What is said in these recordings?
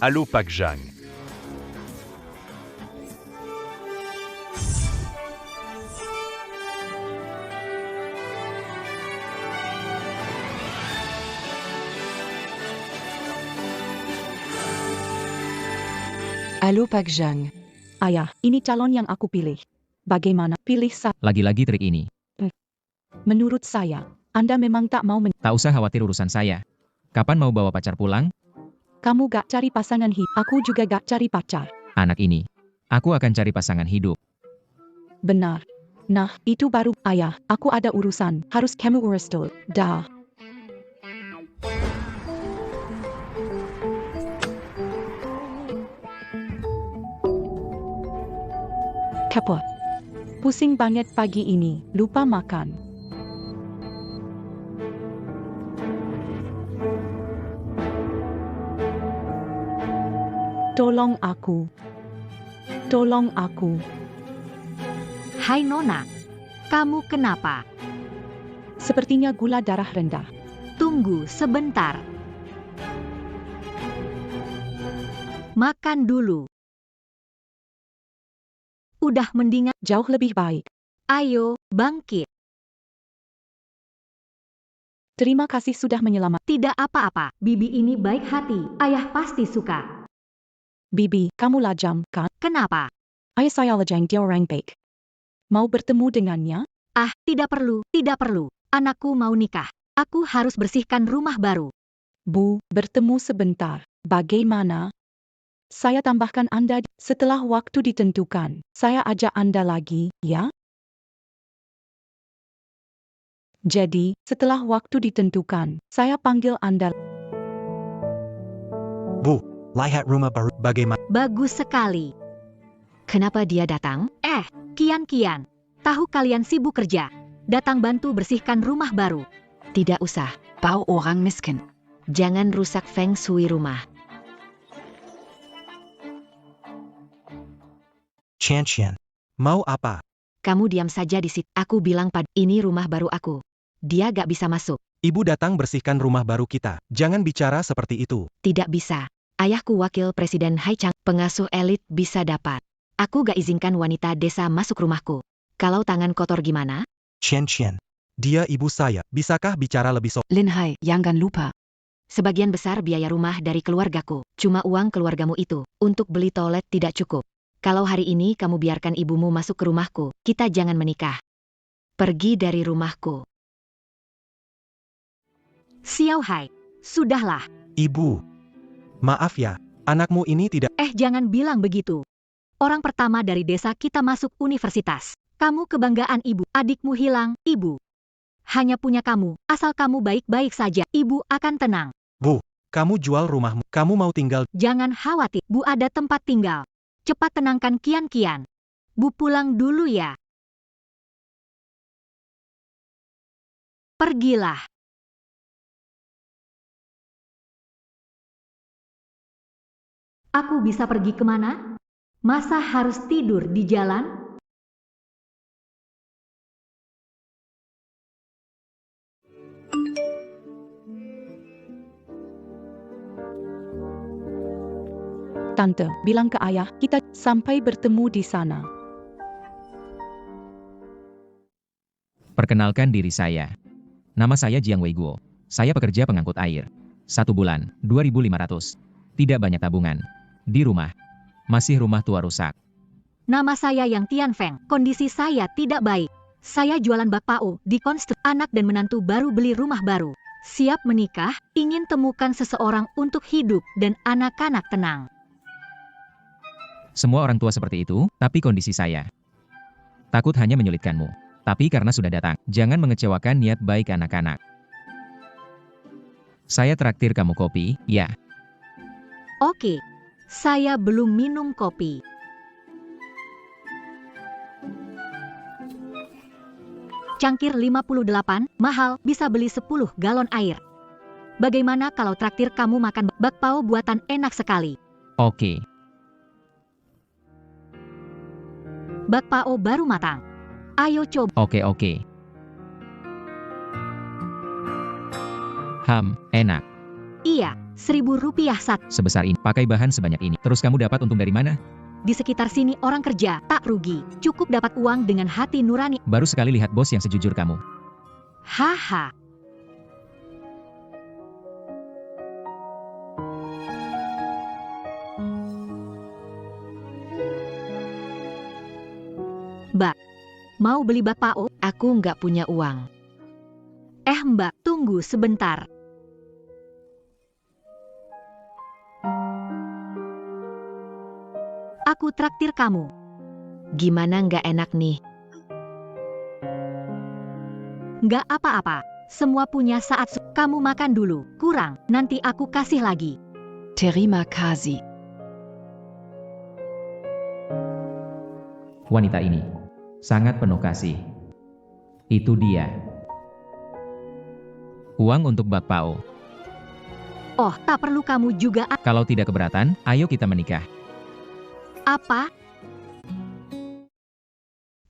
Allô Pak Jang. Halo Pak Jang. Ayah, ini calon yang aku pilih. Bagaimana pilih saya? Lagi-lagi trik ini. Menurut saya, Anda memang tak mau Tak usah khawatir urusan saya. Kapan mau bawa pacar pulang? Kamu gak cari pasangan hidup. Aku juga gak cari pacar. Anak ini. Aku akan cari pasangan hidup. Benar. Nah, itu baru. Ayah, aku ada urusan. Harus kamu urus dulu. Dah. Kapot. Pusing banget pagi ini. Lupa makan. Tolong aku. Tolong aku. Hai Nona, kamu kenapa? Sepertinya gula darah rendah. Tunggu sebentar. Makan dulu. Udah mendingan, Jauh lebih baik. ayo, bangkit. Terima kasih sudah menyelamat. Tidak apa-apa, Bibi ini baik hati, ayah pasti suka. Bibi, kamu lajam, kan? Kenapa? Ayah saya lajang, dia orang baik. Mau bertemu dengannya? Ah, tidak perlu, tidak perlu. Anakku mau nikah. Aku harus bersihkan rumah baru. Bu, bertemu sebentar. Bagaimana? Saya tambahkan Anda setelah waktu ditentukan. Saya ajak Anda lagi, ya? Jadi, setelah waktu ditentukan, saya panggil Anda. Bu, lihat rumah baru bagaimana? Bagus sekali. Kenapa dia datang? Kian-Kian. Tahu kalian sibuk kerja. Datang bantu bersihkan rumah baru. Tidak usah, bau orang miskin. Jangan rusak feng shui rumah. Qian, mau apa? Kamu diam saja di situ. Aku bilang ini rumah baru aku. Dia gak bisa masuk. Ibu datang bersihkan rumah baru kita. Jangan bicara seperti itu. Tidak bisa. Ayahku wakil presiden Hai Chang, pengasuh elit bisa dapat. Aku gak izinkan wanita desa masuk rumahku. Kalau tangan kotor gimana? Qian, dia ibu saya. Bisakah bicara lebih Lin Hai, jangan lupa. Sebagian besar biaya rumah dari keluargaku. Cuma uang keluargamu itu. Untuk beli toilet tidak cukup. Kalau hari ini kamu biarkan ibumu masuk ke rumahku, kita jangan menikah. Pergi dari rumahku. Xiao Hai, sudahlah. Ibu, maaf ya, anakmu ini tidak. Jangan bilang begitu. Orang pertama dari desa kita masuk universitas. Kamu kebanggaan ibu. Adikmu hilang, ibu. Hanya punya kamu. Asal kamu baik-baik saja, ibu akan tenang. Bu, kamu jual rumahmu. Kamu mau tinggal. Jangan khawatir, Bu ada tempat tinggal. Cepat tenangkan Kian-Kian. Bu pulang dulu ya. Pergilah. Aku bisa pergi kemana? Masa harus tidur di jalan? Tante, bilang ke ayah, kita sampai bertemu di sana. Perkenalkan diri saya. Nama saya Jiang Weiguo. Saya pekerja pengangkut air. 1 bulan, 2.500. Tidak banyak tabungan. Di rumah. Masih rumah tua rusak. Nama saya Yang Tianfeng. Kondisi saya tidak baik. Saya jualan bakpao di konstruksi. Anak dan menantu baru beli rumah baru. Siap menikah, ingin temukan seseorang untuk hidup dan anak-anak tenang. Semua orang tua seperti itu, tapi kondisi saya. Takut hanya menyulitkanmu. Tapi karena sudah datang, jangan mengecewakan niat baik anak-anak. Saya traktir kamu kopi, ya. Oke, saya belum minum kopi. Cangkir 58, mahal, bisa beli 10 galon air. Bagaimana kalau traktir kamu makan bakpao buatan enak sekali? Oke. Bakpao baru matang. Ayo coba. Oke. Iya, Rp1.000 satu. Sebesar ini, pakai bahan sebanyak ini. Terus kamu dapat untung dari mana? Di sekitar sini orang kerja, tak rugi. Cukup dapat uang dengan hati nurani. Baru sekali lihat bos yang sejujur kamu. Haha. Mbak, mau beli bakpao? Aku nggak punya uang. Mbak, tunggu sebentar. Aku traktir kamu. Gimana nggak enak nih? Nggak apa-apa. Semua punya saat. Kamu makan dulu. Kurang, nanti aku kasih lagi. Terima kasih. Wanita ini sangat penuh kasih. Itu dia. Uang untuk bakpao. Oh, tak perlu kamu juga. Kalau tidak keberatan, ayo kita menikah. Apa?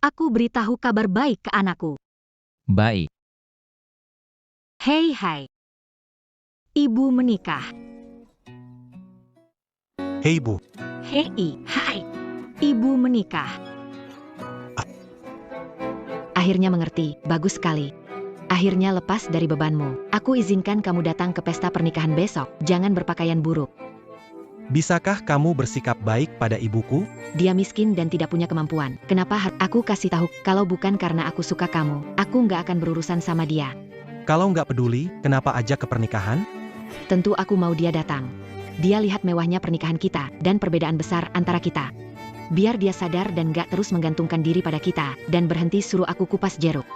Aku beritahu kabar baik ke anakku. Baik. Hei hai. Ibu menikah. Hei Bu, Hei hai. Ibu menikah. Akhirnya mengerti, bagus sekali. Akhirnya lepas dari bebanmu. Aku izinkan kamu datang ke pesta pernikahan besok. Jangan berpakaian buruk. bisakah kamu bersikap baik pada ibuku? Dia miskin dan tidak punya kemampuan. Kenapa aku kasih tahu? Kalau bukan karena aku suka kamu, aku nggak akan berurusan sama dia. Kalau nggak peduli, kenapa ajak ke pernikahan? Tentu aku mau dia datang. Dia lihat mewahnya pernikahan kita dan perbedaan besar antara kita. Biar dia sadar dan nggak terus menggantungkan diri pada kita dan berhenti suruh aku kupas jeruk.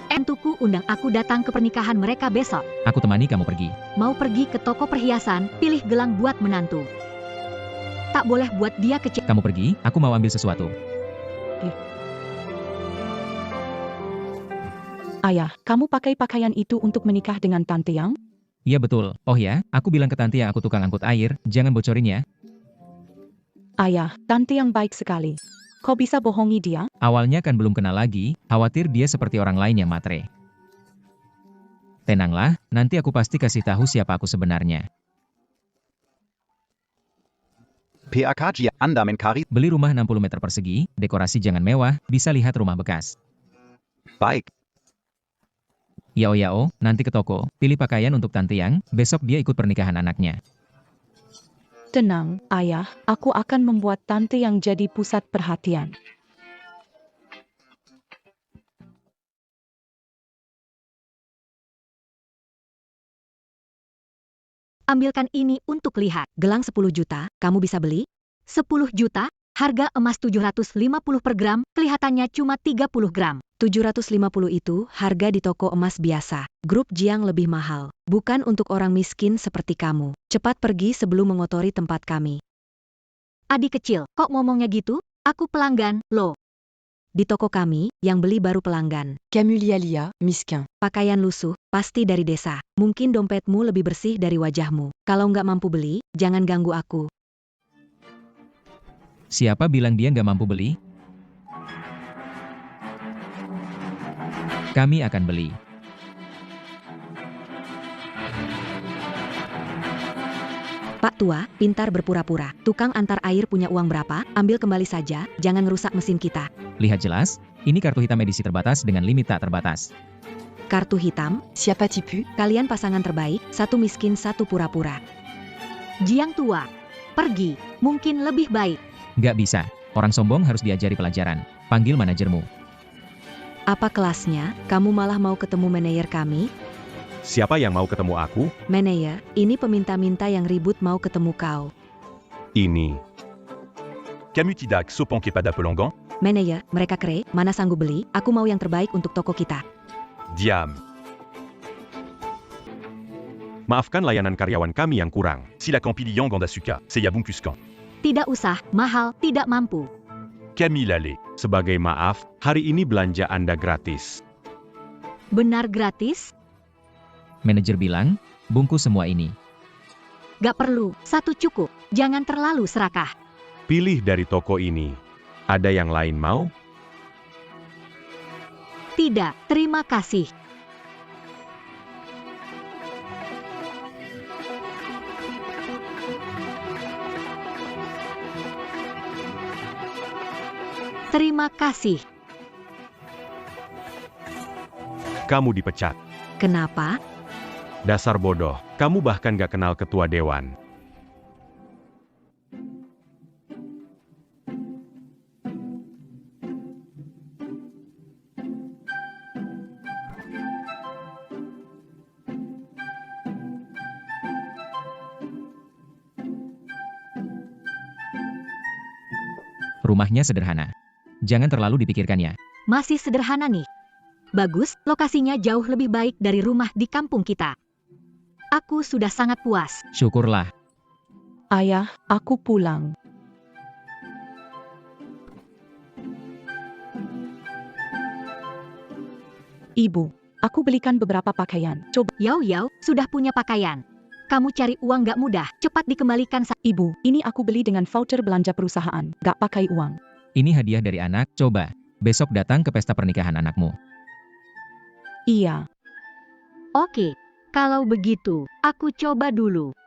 Entuku undang aku datang ke pernikahan mereka besok. Aku temani kamu pergi. Mau pergi ke toko perhiasan, pilih gelang buat menantu. Tak boleh buat dia kecil. Kamu pergi, aku mau ambil sesuatu. Ayah, kamu pakai pakaian itu untuk menikah dengan Tante Yang? Iya betul. Oh ya, aku bilang ke tante yang aku tukang angkut air, jangan bocorin ya. Ayah, Tante Yang baik sekali. Kau bisa bohongi dia? Awalnya kan belum kenal lagi, khawatir dia seperti orang lain yang matre. Tenanglah, nanti aku pasti kasih tahu siapa aku sebenarnya. PAKG Andaman Kari. Beli rumah 60 meter persegi, dekorasi jangan mewah, bisa lihat rumah bekas. Baik. Yao, nanti ke toko, pilih pakaian untuk tante yang, besok dia ikut pernikahan anaknya. Tenang, Ayah, aku akan membuat Tante Yang jadi pusat perhatian. Ambilkan ini untuk lihat. Gelang 10 juta, kamu bisa beli? 10 juta, harga emas 750 per gram, kelihatannya cuma 30 gram. 750 itu harga di toko emas biasa. Grup Jiang lebih mahal. Bukan untuk orang miskin seperti kamu. Cepat pergi sebelum mengotori tempat kami. Adik kecil, kok ngomongnya gitu? Aku pelanggan, loh. Di toko kami, yang beli baru pelanggan. Camulialia, miskin. Pakaian lusuh, pasti dari desa. Mungkin dompetmu lebih bersih dari wajahmu. Kalau nggak mampu beli, jangan ganggu aku. Siapa bilang dia nggak mampu beli? Kami akan beli. Pak tua, pintar berpura-pura. Tukang antar air punya uang berapa? Ambil kembali saja, jangan rusak mesin kita. Lihat jelas, ini kartu hitam edisi terbatas dengan limit tak terbatas. Kartu hitam, Siapa tipu? kalian pasangan terbaik, satu miskin satu pura-pura. Jiang tua, pergi, mungkin lebih baik. Nggak bisa, orang sombong harus diajari pelajaran. Panggil manajermu. Apa kelasnya? Kamu malah mau ketemu manajer kami? Siapa yang mau ketemu aku? Manajer, ini peminta-minta yang ribut mau ketemu kau. Ini. Camutidac Sopon Kepada Pelongan. Manajer, mereka kere, mana sanggup beli? Aku mau yang terbaik untuk toko kita. Diam. Maafkan layanan karyawan kami yang kurang. Silakan Pilion Gandasuka. Seyabung Kuskan. Tidak usah, mahal, tidak mampu. Camille Lale. Sebagai maaf, hari ini belanja Anda gratis. Benar gratis? Manajer bilang, bungkus semua ini. Gak perlu, satu cukup. Jangan terlalu serakah. Pilih dari toko ini. Ada yang lain mau? Tidak, terima kasih. Terima kasih. Kamu dipecat. Kenapa? Dasar bodoh, kamu bahkan gak kenal ketua dewan. Rumahnya sederhana. Jangan terlalu dipikirkannya. Masih sederhana nih. Bagus, lokasinya jauh lebih baik dari rumah di kampung kita. Aku sudah sangat puas. Syukurlah. Ayah, aku pulang. Ibu, aku belikan beberapa pakaian. Coba. Yau, sudah punya pakaian. Kamu cari uang gak mudah, cepat dikembalikan. Ibu, ini aku beli dengan voucher belanja perusahaan, gak pakai uang. Ini hadiah dari anak, coba. Besok datang ke pesta pernikahan anakmu. Iya. Oke, kalau begitu, aku coba dulu.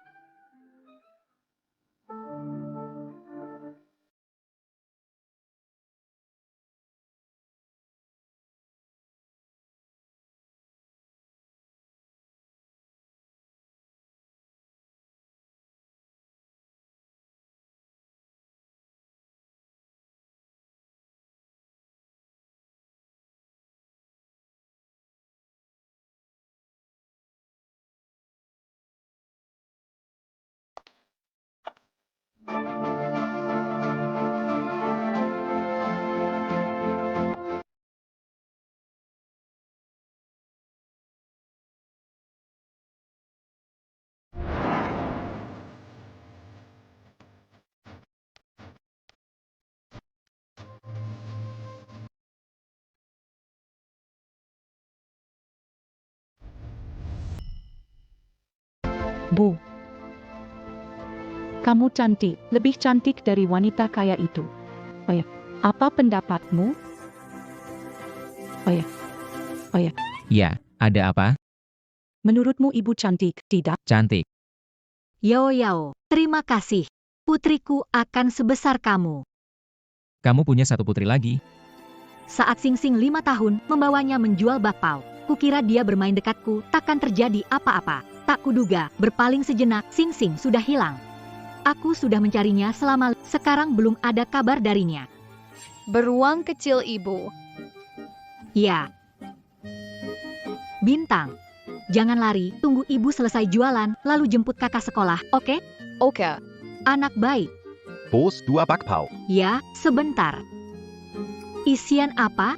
Bu. Kamu cantik, lebih cantik dari wanita kaya itu. Oh ya, apa pendapatmu? Oh ya, Ya, ada apa? menurutmu ibu cantik, tidak? Cantik. Yao, terima kasih. Putriku akan sebesar kamu. Kamu punya satu putri lagi? Saat Sing-Sing 5 tahun, membawanya menjual bakpao. Kukira dia bermain dekatku, takkan terjadi apa-apa. Tak kuduga, berpaling sejenak, Sing-Sing sudah hilang. Aku sudah mencarinya selama, sekarang belum ada kabar darinya. Beruang kecil ibu. Ya. Bintang. Jangan lari, tunggu ibu selesai jualan, lalu jemput kakak sekolah, oke? Oke. Anak baik. Bos, dua bakpao. Ya, sebentar. Isian apa?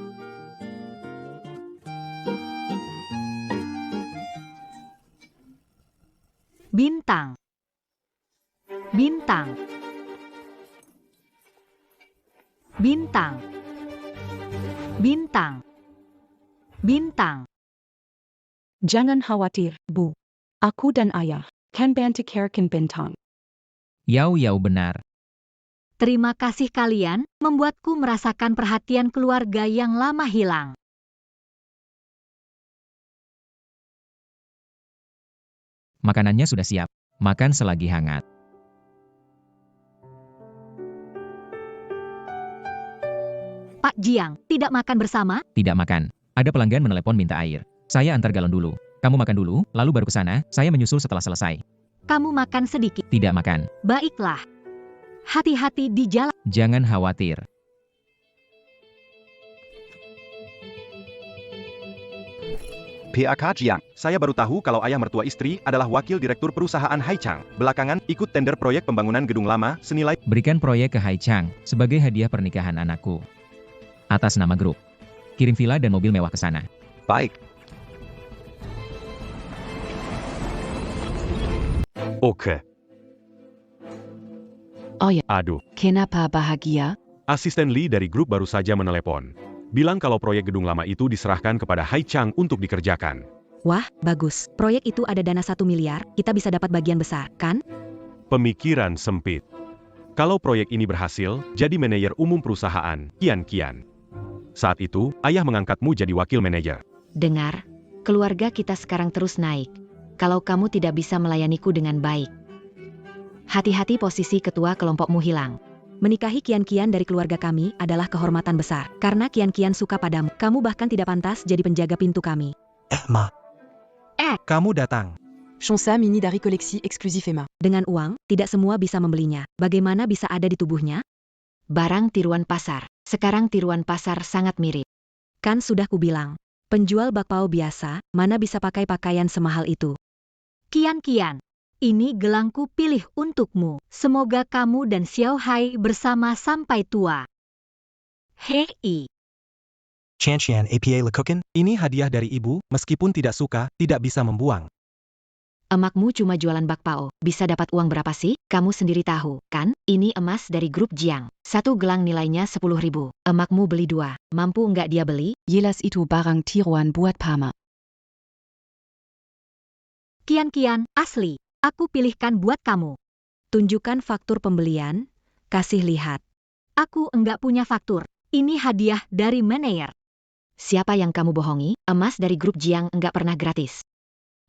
Bintang. Bintang. Bintang. Bintang. Bintang. Jangan khawatir, Bu. Aku dan ayah kan bantu carekan bintang. Yau benar. Terima kasih kalian, membuatku merasakan perhatian keluarga yang lama hilang. Makanannya sudah siap. Makan selagi hangat. Pak Jiang, tidak makan bersama? Tidak makan. Ada pelanggan menelepon minta air. Saya antar galon dulu. Kamu makan dulu, lalu baru ke sana. Saya menyusul setelah selesai. Kamu makan sedikit. Tidak makan. Baiklah. Hati-hati di jalan. Jangan khawatir. PAK Jiang, saya baru tahu kalau ayah mertua istri adalah wakil direktur perusahaan Haichang. Belakangan, ikut tender proyek pembangunan gedung lama senilai Berikan proyek ke Haichang sebagai hadiah pernikahan anakku. Atas nama grup. Kirim villa dan mobil mewah ke sana. Baik. Oke. Oh ya, Aduh, kenapa bahagia? asisten Lee dari grup baru saja menelepon. Bilang kalau proyek gedung lama itu diserahkan kepada Haichang untuk dikerjakan. Wah, bagus. Proyek itu ada dana 1 miliar, kita bisa dapat bagian besar, kan? Pemikiran sempit. Kalau proyek ini berhasil, jadi manajer umum perusahaan, kian-kian. Saat itu, ayah mengangkatmu jadi wakil manajer. Dengar, keluarga kita sekarang terus naik. Kalau kamu tidak bisa melayaniku dengan baik. Hati-hati posisi ketua kelompokmu hilang. Menikahi Kian-Kian dari keluarga kami adalah kehormatan besar. Karena Kian-Kian suka padamu, kamu bahkan tidak pantas jadi penjaga pintu kami. Emma. Kamu datang. Chonsa mini dari koleksi eksklusif Emma. Dengan uang, tidak semua bisa membelinya. Bagaimana bisa ada di tubuhnya? Barang tiruan pasar. Sekarang tiruan pasar sangat mirip. Kan sudah kubilang. Penjual bakpao biasa, mana bisa pakai pakaian semahal itu. Kian-Kian. Ini gelangku pilih untukmu. Semoga kamu dan Xiao Hai bersama sampai tua. Hei. Chanchian APA lekukan. Ini hadiah dari ibu, meskipun tidak suka, tidak bisa membuang. Emakmu cuma jualan bakpao. Bisa dapat uang berapa sih? Kamu sendiri tahu, kan? Ini emas dari grup Jiang. Satu gelang nilainya 10.000. Emakmu beli 2. Mampu nggak dia beli? Jelas itu barang tiruan buat Pama. Kian-Kian, asli. Aku pilihkan buat kamu. Tunjukkan faktur pembelian. Kasih lihat. Aku enggak punya faktur. Ini hadiah dari manajer. Siapa yang kamu bohongi? Emas dari grup Jiang enggak pernah gratis.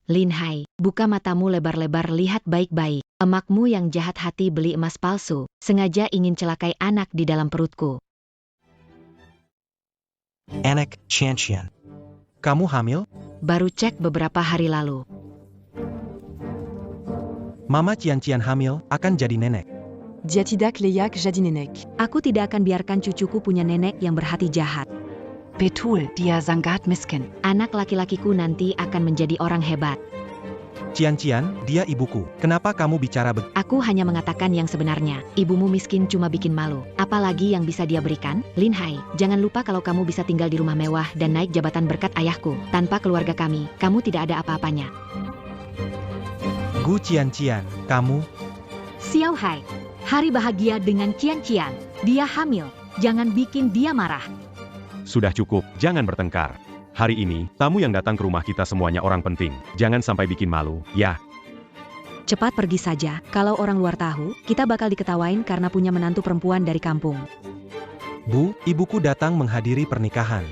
Lin Hai, buka matamu lebar-lebar, lihat baik-baik. Emakmu yang jahat hati beli emas palsu, sengaja ingin celakai anak di dalam perutku. Anak Chanchian. Kamu hamil? Baru cek beberapa hari lalu. Mama Cian-Cian hamil, akan jadi nenek. Dia tidak layak jadi nenek. Aku tidak akan biarkan cucuku punya nenek yang berhati jahat. Betul, dia sangat miskin. Anak laki-lakiku nanti akan menjadi orang hebat. Cian-Cian, dia ibuku. Kenapa kamu bicara begitu? Aku hanya mengatakan yang sebenarnya. Ibumu miskin cuma bikin malu. Apalagi yang bisa dia berikan? Lin Hai, jangan lupa kalau kamu bisa tinggal di rumah mewah dan naik jabatan berkat ayahku. Tanpa keluarga kami, kamu tidak ada apa-apanya. Gu Cian-Cian, kamu? Xiao Hai. Hari bahagia dengan Cian-Cian. Dia hamil. Jangan bikin dia marah. Sudah cukup, jangan bertengkar. Hari ini, tamu yang datang ke rumah kita semuanya orang penting. Jangan sampai bikin malu, ya. Cepat pergi saja. Kalau orang luar tahu, kita bakal diketawain karena punya menantu perempuan dari kampung. Bu, ibuku datang menghadiri pernikahan.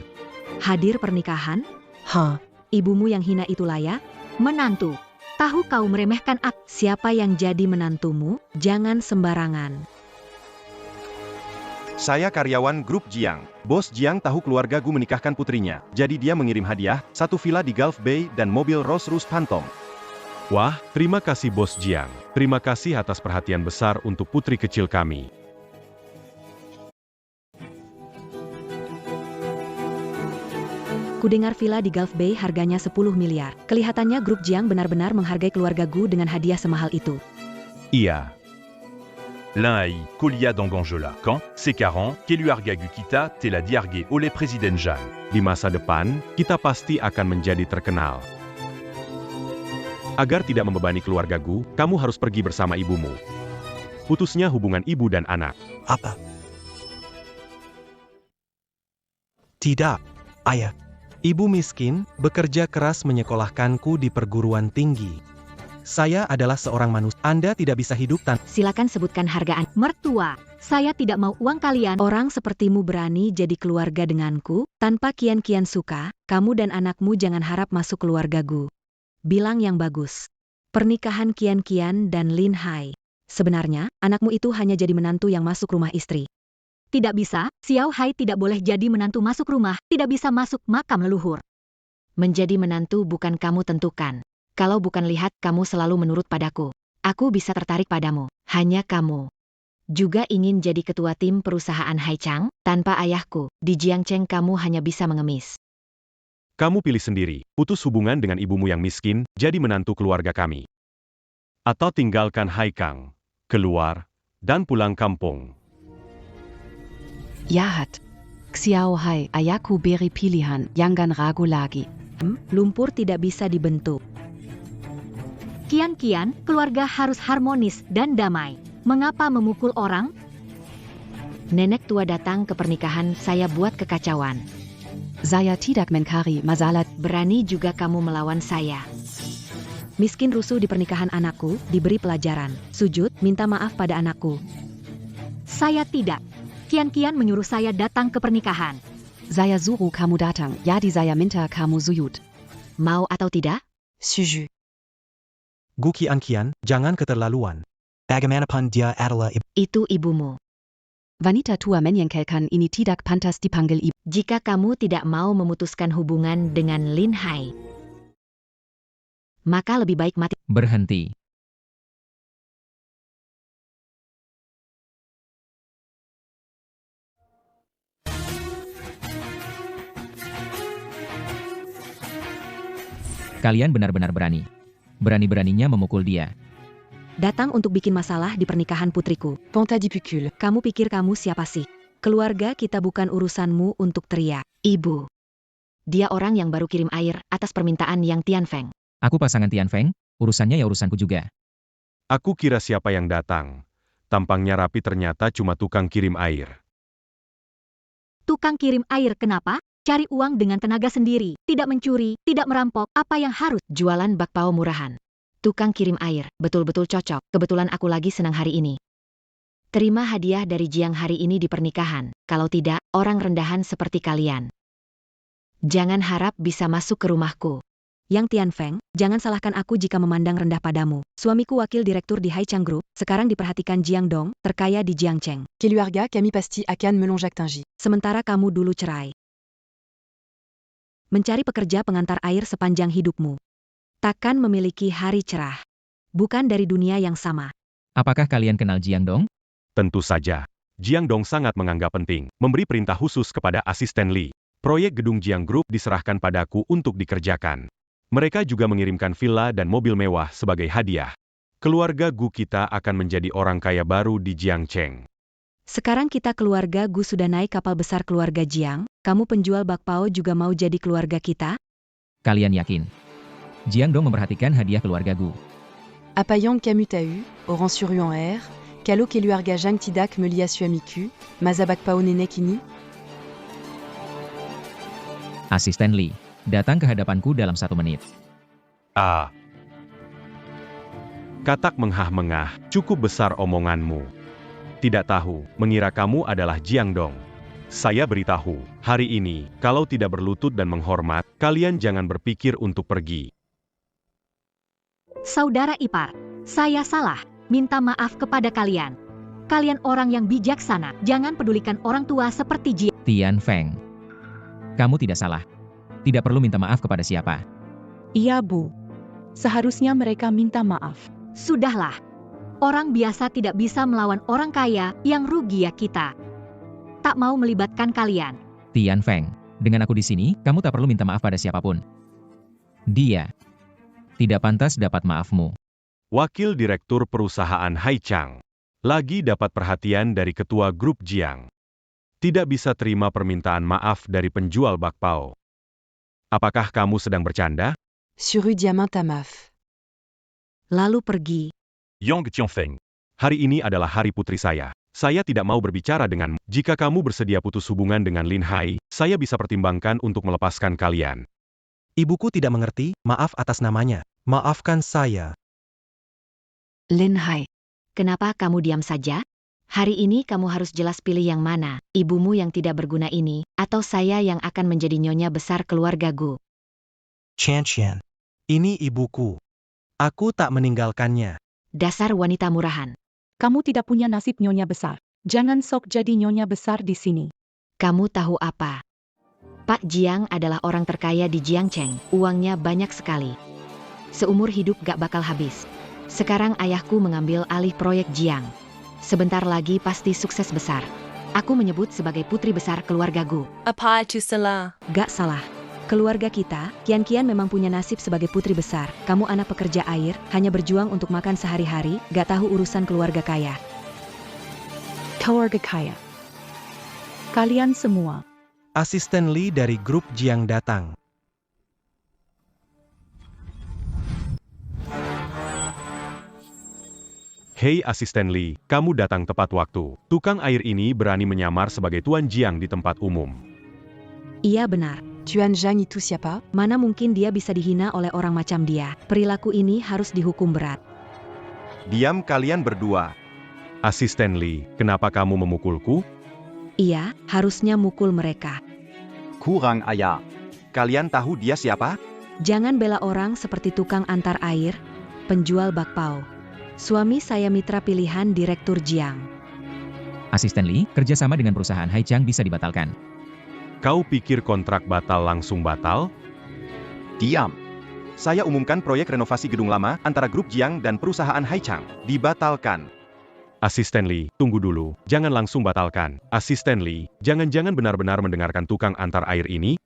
Hadir pernikahan? Hah, Ibumu yang hina itu layak? Menantu. Tahu kau meremehkan aku. Siapa yang jadi menantumu? Jangan sembarangan. Saya karyawan grup Jiang. Bos Jiang tahu keluarga Gu menikahkan putrinya. Jadi dia mengirim hadiah, 1 villa di Gulf Bay dan mobil Rolls-Royce Phantom. Wah, terima kasih Bos Jiang. Terima kasih atas perhatian besar untuk putri kecil kami. Kudengar villa di Gulf Bay harganya 10 miliar. Kelihatannya grup Jiang benar-benar menghargai keluarga Gu dengan hadiah semahal itu. Iya. L'un a Kolia d'Angangela. Quand, c'est 40, Keluarga Gu kita telah dihargai oleh Presiden Jean. Di masa depan, kita pasti akan menjadi terkenal. Agar tidak membebani keluarga Gu, kamu harus pergi bersama ibumu. Putusnya hubungan ibu dan anak. Apa? Tidak, ayah. Ibu miskin, bekerja keras menyekolahkanku di perguruan tinggi. Saya adalah seorang manusia. Anda tidak bisa hidup tanpa... Silakan sebutkan hargaan. Mertua. Saya tidak mau uang kalian. Orang sepertimu berani jadi keluarga denganku, tanpa Kian-Kian suka, kamu dan anakmu jangan harap masuk keluarga Gu. Bilang yang bagus. Pernikahan Kian-Kian dan Lin Hai. Sebenarnya, anakmu itu hanya jadi menantu yang masuk rumah istri. Tidak bisa, Xiao Hai tidak boleh jadi menantu masuk rumah, tidak bisa masuk makam leluhur. Menjadi menantu bukan kamu tentukan. Kalau bukan lihat kamu selalu menurut padaku. Aku bisa tertarik padamu, hanya kamu. Juga ingin jadi ketua tim perusahaan Haichang, tanpa ayahku, di Jiangcheng kamu hanya bisa mengemis. Kamu pilih sendiri, putus hubungan dengan ibumu yang miskin, jadi menantu keluarga kami. Atau tinggalkan Haikang, keluar, dan pulang kampung. Jahat. Xiao Hai, ayahku beri pilihan, jangan ragu lagi. Lumpur tidak bisa dibentuk. Kian-Kian, keluarga harus harmonis dan damai. Mengapa memukul orang? Nenek tua datang ke pernikahan saya buat kekacauan. Saya tidak mencari masalah. Berani juga kamu melawan saya. Miskin rusuh di pernikahan anakku, diberi pelajaran. Sujud, minta maaf pada anakku. Saya tidak. Kian-Kian menyuruh saya datang ke pernikahan. Saya suruh kamu datang, jadi saya minta kamu sujud. Mau atau tidak? Sujud. Gu Kian-Kian, jangan keterlaluan. Bagaimanapun dia adalah ibu. Itu ibumu. Wanita tua menyangkalkan ini tidak pantas dipanggil ibu. Jika kamu tidak mau memutuskan hubungan dengan Lin Hai, maka lebih baik mati. Berhenti. Kalian benar-benar berani. Berani-beraninya memukul dia. Datang untuk bikin masalah di pernikahan putriku. Pontadipicule. Kamu pikir kamu siapa sih? Keluarga kita bukan urusanmu untuk teriak. Ibu, dia orang yang baru kirim air atas permintaan Yang Tianfeng. Aku pasangan Tianfeng, urusannya ya urusanku juga. Aku kira siapa yang datang. Tampangnya rapi, ternyata cuma tukang kirim air. Tukang kirim air kenapa? Cari uang dengan tenaga sendiri, tidak mencuri, tidak merampok, apa yang harus? Jualan bakpao murahan. Tukang kirim air, betul-betul cocok, kebetulan aku lagi senang hari ini. Terima hadiah dari Jiang hari ini di pernikahan, kalau tidak, orang rendahan seperti kalian. Jangan harap bisa masuk ke rumahku. Yang Tianfeng, jangan salahkan aku jika memandang rendah padamu. Suamiku wakil direktur di Haichang Group, sekarang diperhatikan Jiang Dong, terkaya di Jiangcheng. Keluarga kami pasti akan melon Jacques Tingy. Sementara kamu dulu cerai. Mencari pekerja pengantar air sepanjang hidupmu. Takkan memiliki hari cerah. Bukan dari dunia yang sama. Apakah kalian kenal Jiang Dong? Tentu saja. Jiang Dong sangat menganggap penting, memberi perintah khusus kepada asisten Li. Proyek gedung Jiang Group diserahkan padaku untuk dikerjakan. Mereka juga mengirimkan villa dan mobil mewah sebagai hadiah. Keluarga Gu kita akan menjadi orang kaya baru di Jiangcheng. Sekarang kita keluarga Gu sudah naik kapal besar keluarga Jiang, kamu penjual bakpao juga mau jadi keluarga kita? Kalian yakin? Jiang Dong memperhatikan hadiah keluarga Gu. Apa yang kamu tahu, orang suryon air, kalau keluarga Zhang tidak melia suamiku, masa bakpao nenek ini? Asisten Li, datang ke hadapanku dalam 1 menit. Katak menghah-mengah, cukup besar omonganmu. Tidak tahu, mengira kamu adalah Jiang Dong. Saya beritahu, hari ini, kalau tidak berlutut dan menghormat, kalian jangan berpikir untuk pergi. Saudara ipar, saya salah, minta maaf kepada kalian. Kalian orang yang bijaksana, jangan pedulikan orang tua seperti Jiang. Tianfeng, kamu tidak salah. Tidak perlu minta maaf kepada siapa. Iya Bu. Seharusnya mereka minta maaf. Sudahlah. Orang biasa tidak bisa melawan orang kaya, yang rugi ya kita. Tak mau melibatkan kalian. Tianfeng, dengan aku di sini, kamu tak perlu minta maaf pada siapapun. Dia tidak pantas dapat maafmu. Wakil Direktur Perusahaan Haichang lagi dapat perhatian dari Ketua Grup Jiang. Tidak bisa terima permintaan maaf dari penjual bakpao. Apakah kamu sedang bercanda? Suru diamant à maaf. Lalu pergi. Yang Tianfeng. Hari ini adalah hari putri saya. Saya tidak mau berbicara denganmu. Jika kamu bersedia putus hubungan dengan Lin Hai, saya bisa pertimbangkan untuk melepaskan kalian. Ibuku tidak mengerti, maaf atas namanya. Maafkan saya. Lin Hai, kenapa kamu diam saja? Hari ini kamu harus jelas pilih yang mana, ibumu yang tidak berguna ini, atau saya yang akan menjadi nyonya besar keluarga Gu. Chantian. Ini ibuku. Aku tak meninggalkannya. Dasar wanita murahan. Kamu tidak punya nasib nyonya besar. Jangan sok jadi nyonya besar di sini. Kamu tahu apa? Pak Jiang adalah orang terkaya di Jiangcheng, uangnya banyak sekali. Seumur hidup gak bakal habis. Sekarang ayahku mengambil alih proyek Jiang. Sebentar lagi pasti sukses besar. Aku menyebut sebagai putri besar keluarga Gu. Apa itu salah? Gak salah. Keluarga kita, Kian memang punya nasib sebagai putri besar. Kamu anak pekerja air, hanya berjuang untuk makan sehari-hari, gak tahu urusan keluarga kaya. Keluarga kaya. Kalian semua. Asisten Li dari grup Jiang datang. Hei asisten Li, kamu datang tepat waktu. Tukang air ini berani menyamar sebagai Tuan Jiang di tempat umum. Iya benar. Tuan Zhang itu siapa? Mana mungkin dia bisa dihina oleh orang macam dia. Perilaku ini harus dihukum berat. Diam kalian berdua. Asisten Li, kenapa kamu memukulku? Iya, harusnya mukul mereka. Kurang ajar. Kalian tahu dia siapa? Jangan bela orang seperti tukang antar air, penjual bakpao. Suami saya mitra pilihan Direktur Jiang. Asisten Lee, kerjasama dengan perusahaan Haichang bisa dibatalkan. Kau pikir kontrak batal langsung batal? Diam. Saya umumkan proyek renovasi gedung lama antara grup Jiang dan perusahaan Haichang. Dibatalkan. Asisten Lee, tunggu dulu. Jangan langsung batalkan. Asisten Lee, jangan-jangan benar-benar mendengarkan tukang antar air ini?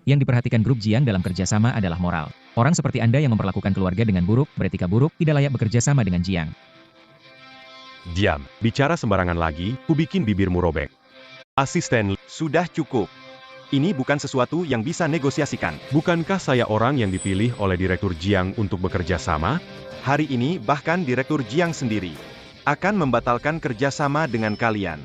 Yang diperhatikan grup Jiang dalam kerjasama adalah moral. Orang seperti Anda yang memperlakukan keluarga dengan buruk, beretika buruk, tidak layak bekerja sama dengan Jiang. Diam. Bicara sembarangan lagi, ku bikin bibirmu robek. Asisten Lee, Sudah cukup. Ini bukan sesuatu yang bisa negosiasikan. bukankah saya orang yang dipilih oleh Direktur Jiang untuk bekerja sama? Hari ini bahkan Direktur Jiang sendiri akan membatalkan kerjasama dengan kalian.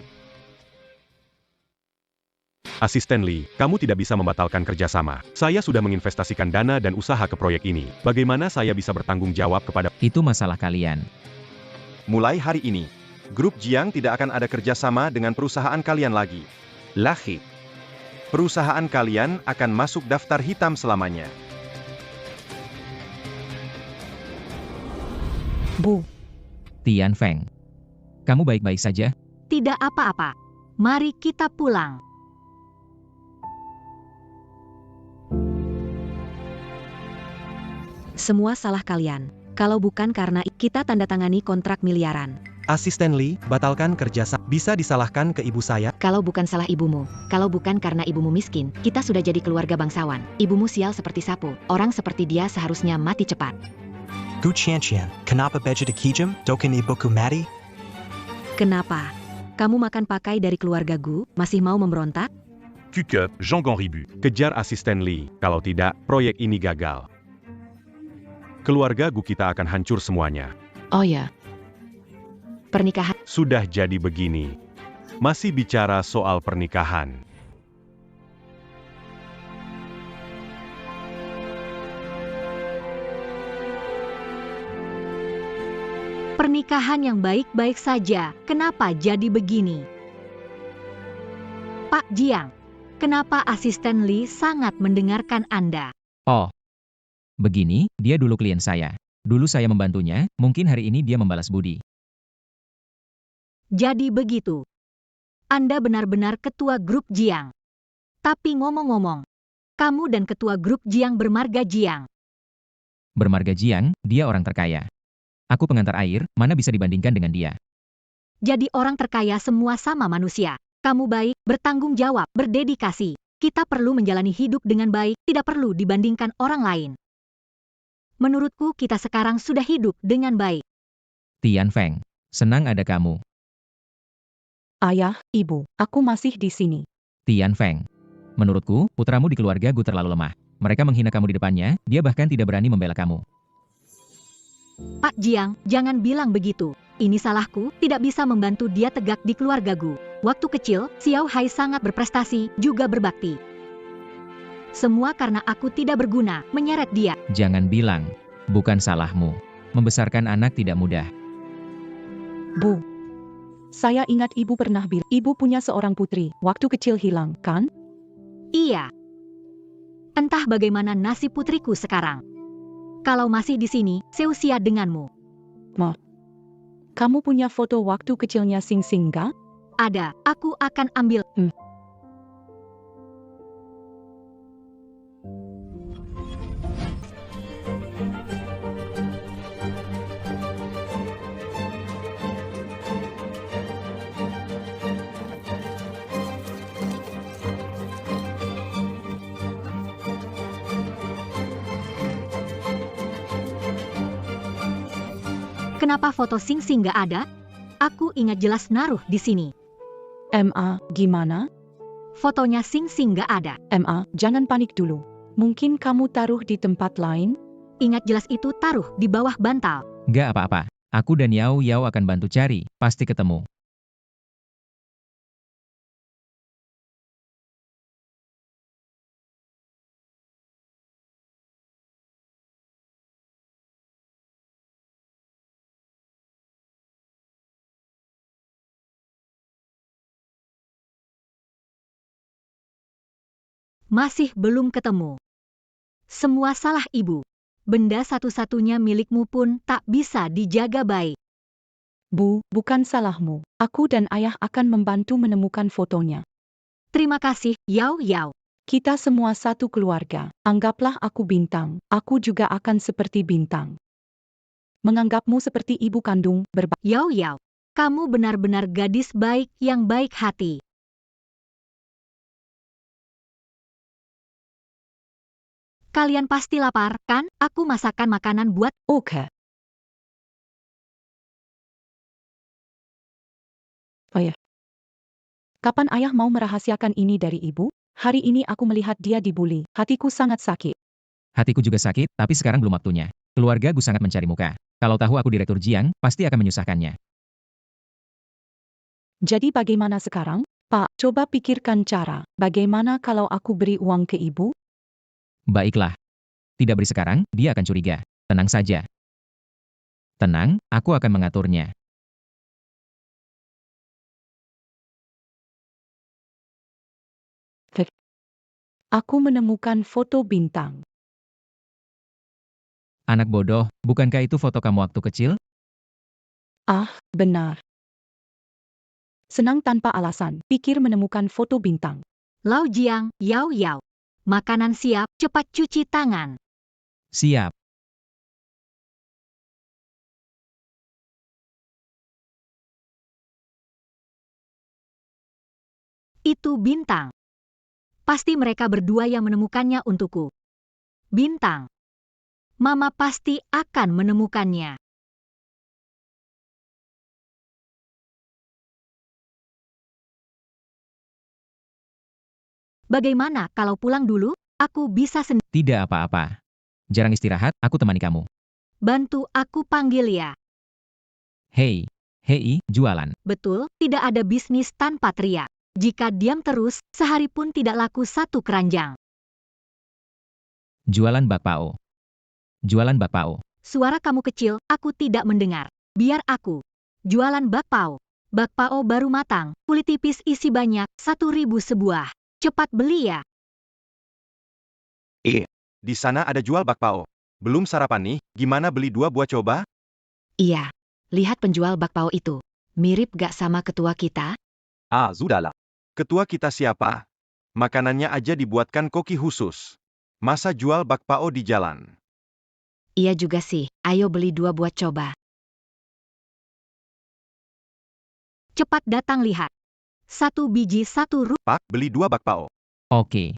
Asisten Lee, kamu tidak bisa membatalkan kerjasama. Saya sudah menginvestasikan dana dan usaha ke proyek ini. Bagaimana saya bisa bertanggung jawab kepada... Itu masalah kalian. Mulai hari ini, grup Jiang tidak akan ada kerjasama dengan perusahaan kalian lagi. Lahir. Perusahaan kalian akan masuk daftar hitam selamanya. Bu, Tian Feng. Kamu baik-baik saja? Tidak apa-apa. Mari kita pulang. Semua salah kalian. Kalau bukan karena kita tanda tangani kontrak miliaran. Asisten Lee, batalkan kerjasama. Bisa disalahkan ke ibu saya. Kalau bukan salah ibumu, kalau bukan karena ibumu miskin, kita sudah jadi keluarga bangsawan. Ibumu sial seperti sapu. Orang seperti dia seharusnya mati cepat. Gu Qianqian, kenapa baju de kijam, dokan ibu mati? Kenapa? Kamu makan pakai dari keluarga Gu, masih mau memberontak? Kuke, Jean Ribu. Kejar Asisten Lee, kalau tidak, proyek ini gagal. Keluarga Gu kita akan hancur semuanya. Oh ya. Pernikahan. Sudah jadi begini. Masih bicara soal pernikahan. Pernikahan yang baik-baik saja, kenapa jadi begini? Pak Jiang, kenapa Asisten Lee sangat mendengarkan Anda? Oh. Begini, dia dulu klien saya. Dulu saya membantunya, mungkin hari ini dia membalas budi. Jadi begitu. Anda benar-benar ketua grup Jiang. Tapi ngomong-ngomong, kamu dan ketua grup Jiang bermarga Jiang. Bermarga Jiang, dia orang terkaya. Aku pengantar air, mana bisa dibandingkan dengan dia. Jadi orang terkaya semua sama manusia. Kamu baik, bertanggung jawab, berdedikasi. Kita perlu menjalani hidup dengan baik, tidak perlu dibandingkan orang lain. Menurutku kita sekarang sudah hidup dengan baik. Tian Feng, senang ada kamu. ayah, ibu, aku masih di sini. Tian Feng. Menurutku, putramu di keluarga Gu terlalu lemah. Mereka menghina kamu di depannya, dia bahkan tidak berani membela kamu. Pak Jiang, jangan bilang begitu. Ini salahku, tidak bisa membantu dia tegak di keluarga Gu. Waktu kecil, Xiao Hai sangat berprestasi, juga berbakti. Semua karena aku tidak berguna, menyeret dia. Jangan bilang, bukan salahmu. Membesarkan anak tidak mudah. Bu, saya ingat ibu pernah bilang, ibu punya seorang putri, waktu kecil hilang, kan? Iya. Entah bagaimana nasib putriku sekarang. Kalau masih di sini, seusia denganmu. Kamu punya foto waktu kecilnya Sing Sing gak? Ada, aku akan ambil. Kenapa foto Sing Sing gak ada? Aku ingat jelas naruh di sini. Gimana? Fotonya Sing Sing gak ada. Jangan panik dulu. Mungkin kamu taruh di tempat lain? Ingat jelas itu taruh di bawah bantal. Gak apa-apa. Aku dan Yao Yao akan bantu cari, pasti ketemu. Masih belum ketemu. Semua salah ibu. Benda satu-satunya milikmu pun tak bisa dijaga baik. Bu, bukan salahmu. Aku dan ayah akan membantu menemukan fotonya. Terima kasih, Yao Yao. Kita semua satu keluarga. Anggaplah aku Bintang. Aku juga akan seperti Bintang. Menganggapmu seperti ibu kandung, Yao Yao, kamu benar-benar gadis baik yang baik hati. Kalian pasti lapar, kan? Aku masakkan makanan buat. Oke. Oh ya. Kapan ayah mau merahasiakan ini dari ibu? Hari ini aku melihat dia dibully. Hatiku sangat sakit. Hatiku juga sakit, tapi sekarang belum waktunya. Keluarga Gu sangat mencari muka. Kalau tahu aku Direktur Jiang, pasti akan menyusahkannya. Jadi bagaimana sekarang? Pak, coba pikirkan cara. Bagaimana kalau aku beri uang ke ibu? Baiklah. Tidak beri sekarang, dia akan curiga. Tenang saja. Tenang, aku akan mengaturnya. Aku menemukan foto Bintang. Anak bodoh, bukankah itu foto kamu waktu kecil? Ah, benar. Senang tanpa alasan, pikir menemukan foto Bintang. Lao Jiang, Yao Yao. Makanan siap, cepat cuci tangan. Siap. Itu Bintang. Pasti mereka berdua yang menemukannya untukku. Bintang. Mama pasti akan menemukannya. Bagaimana kalau pulang dulu? Aku bisa sendiri. Tidak apa-apa. Jarang istirahat, aku temani kamu. Bantu aku panggil ya. Hei, jualan. Betul, tidak ada bisnis tanpa teriak. Jika diam terus, sehari pun tidak laku satu keranjang. Jualan bakpao. Jualan bakpao. Suara kamu kecil, aku tidak mendengar. Biar aku. Jualan bakpao. Bakpao baru matang, kulit tipis isi banyak, 1.000 sebuah. Cepat beli ya. Di sana ada jual bakpao. Belum sarapan nih, gimana beli 2 buah coba? Iya. Lihat penjual bakpao itu. Mirip gak sama ketua kita? Ah, sudahlah. Ketua kita siapa? Makanannya aja dibuatkan koki khusus. Masa jual bakpao di jalan? Iya juga sih. Ayo beli 2 buat coba. Cepat datang lihat. 1 biji 1 rupiah. Pak, beli 2 bakpao. Oke.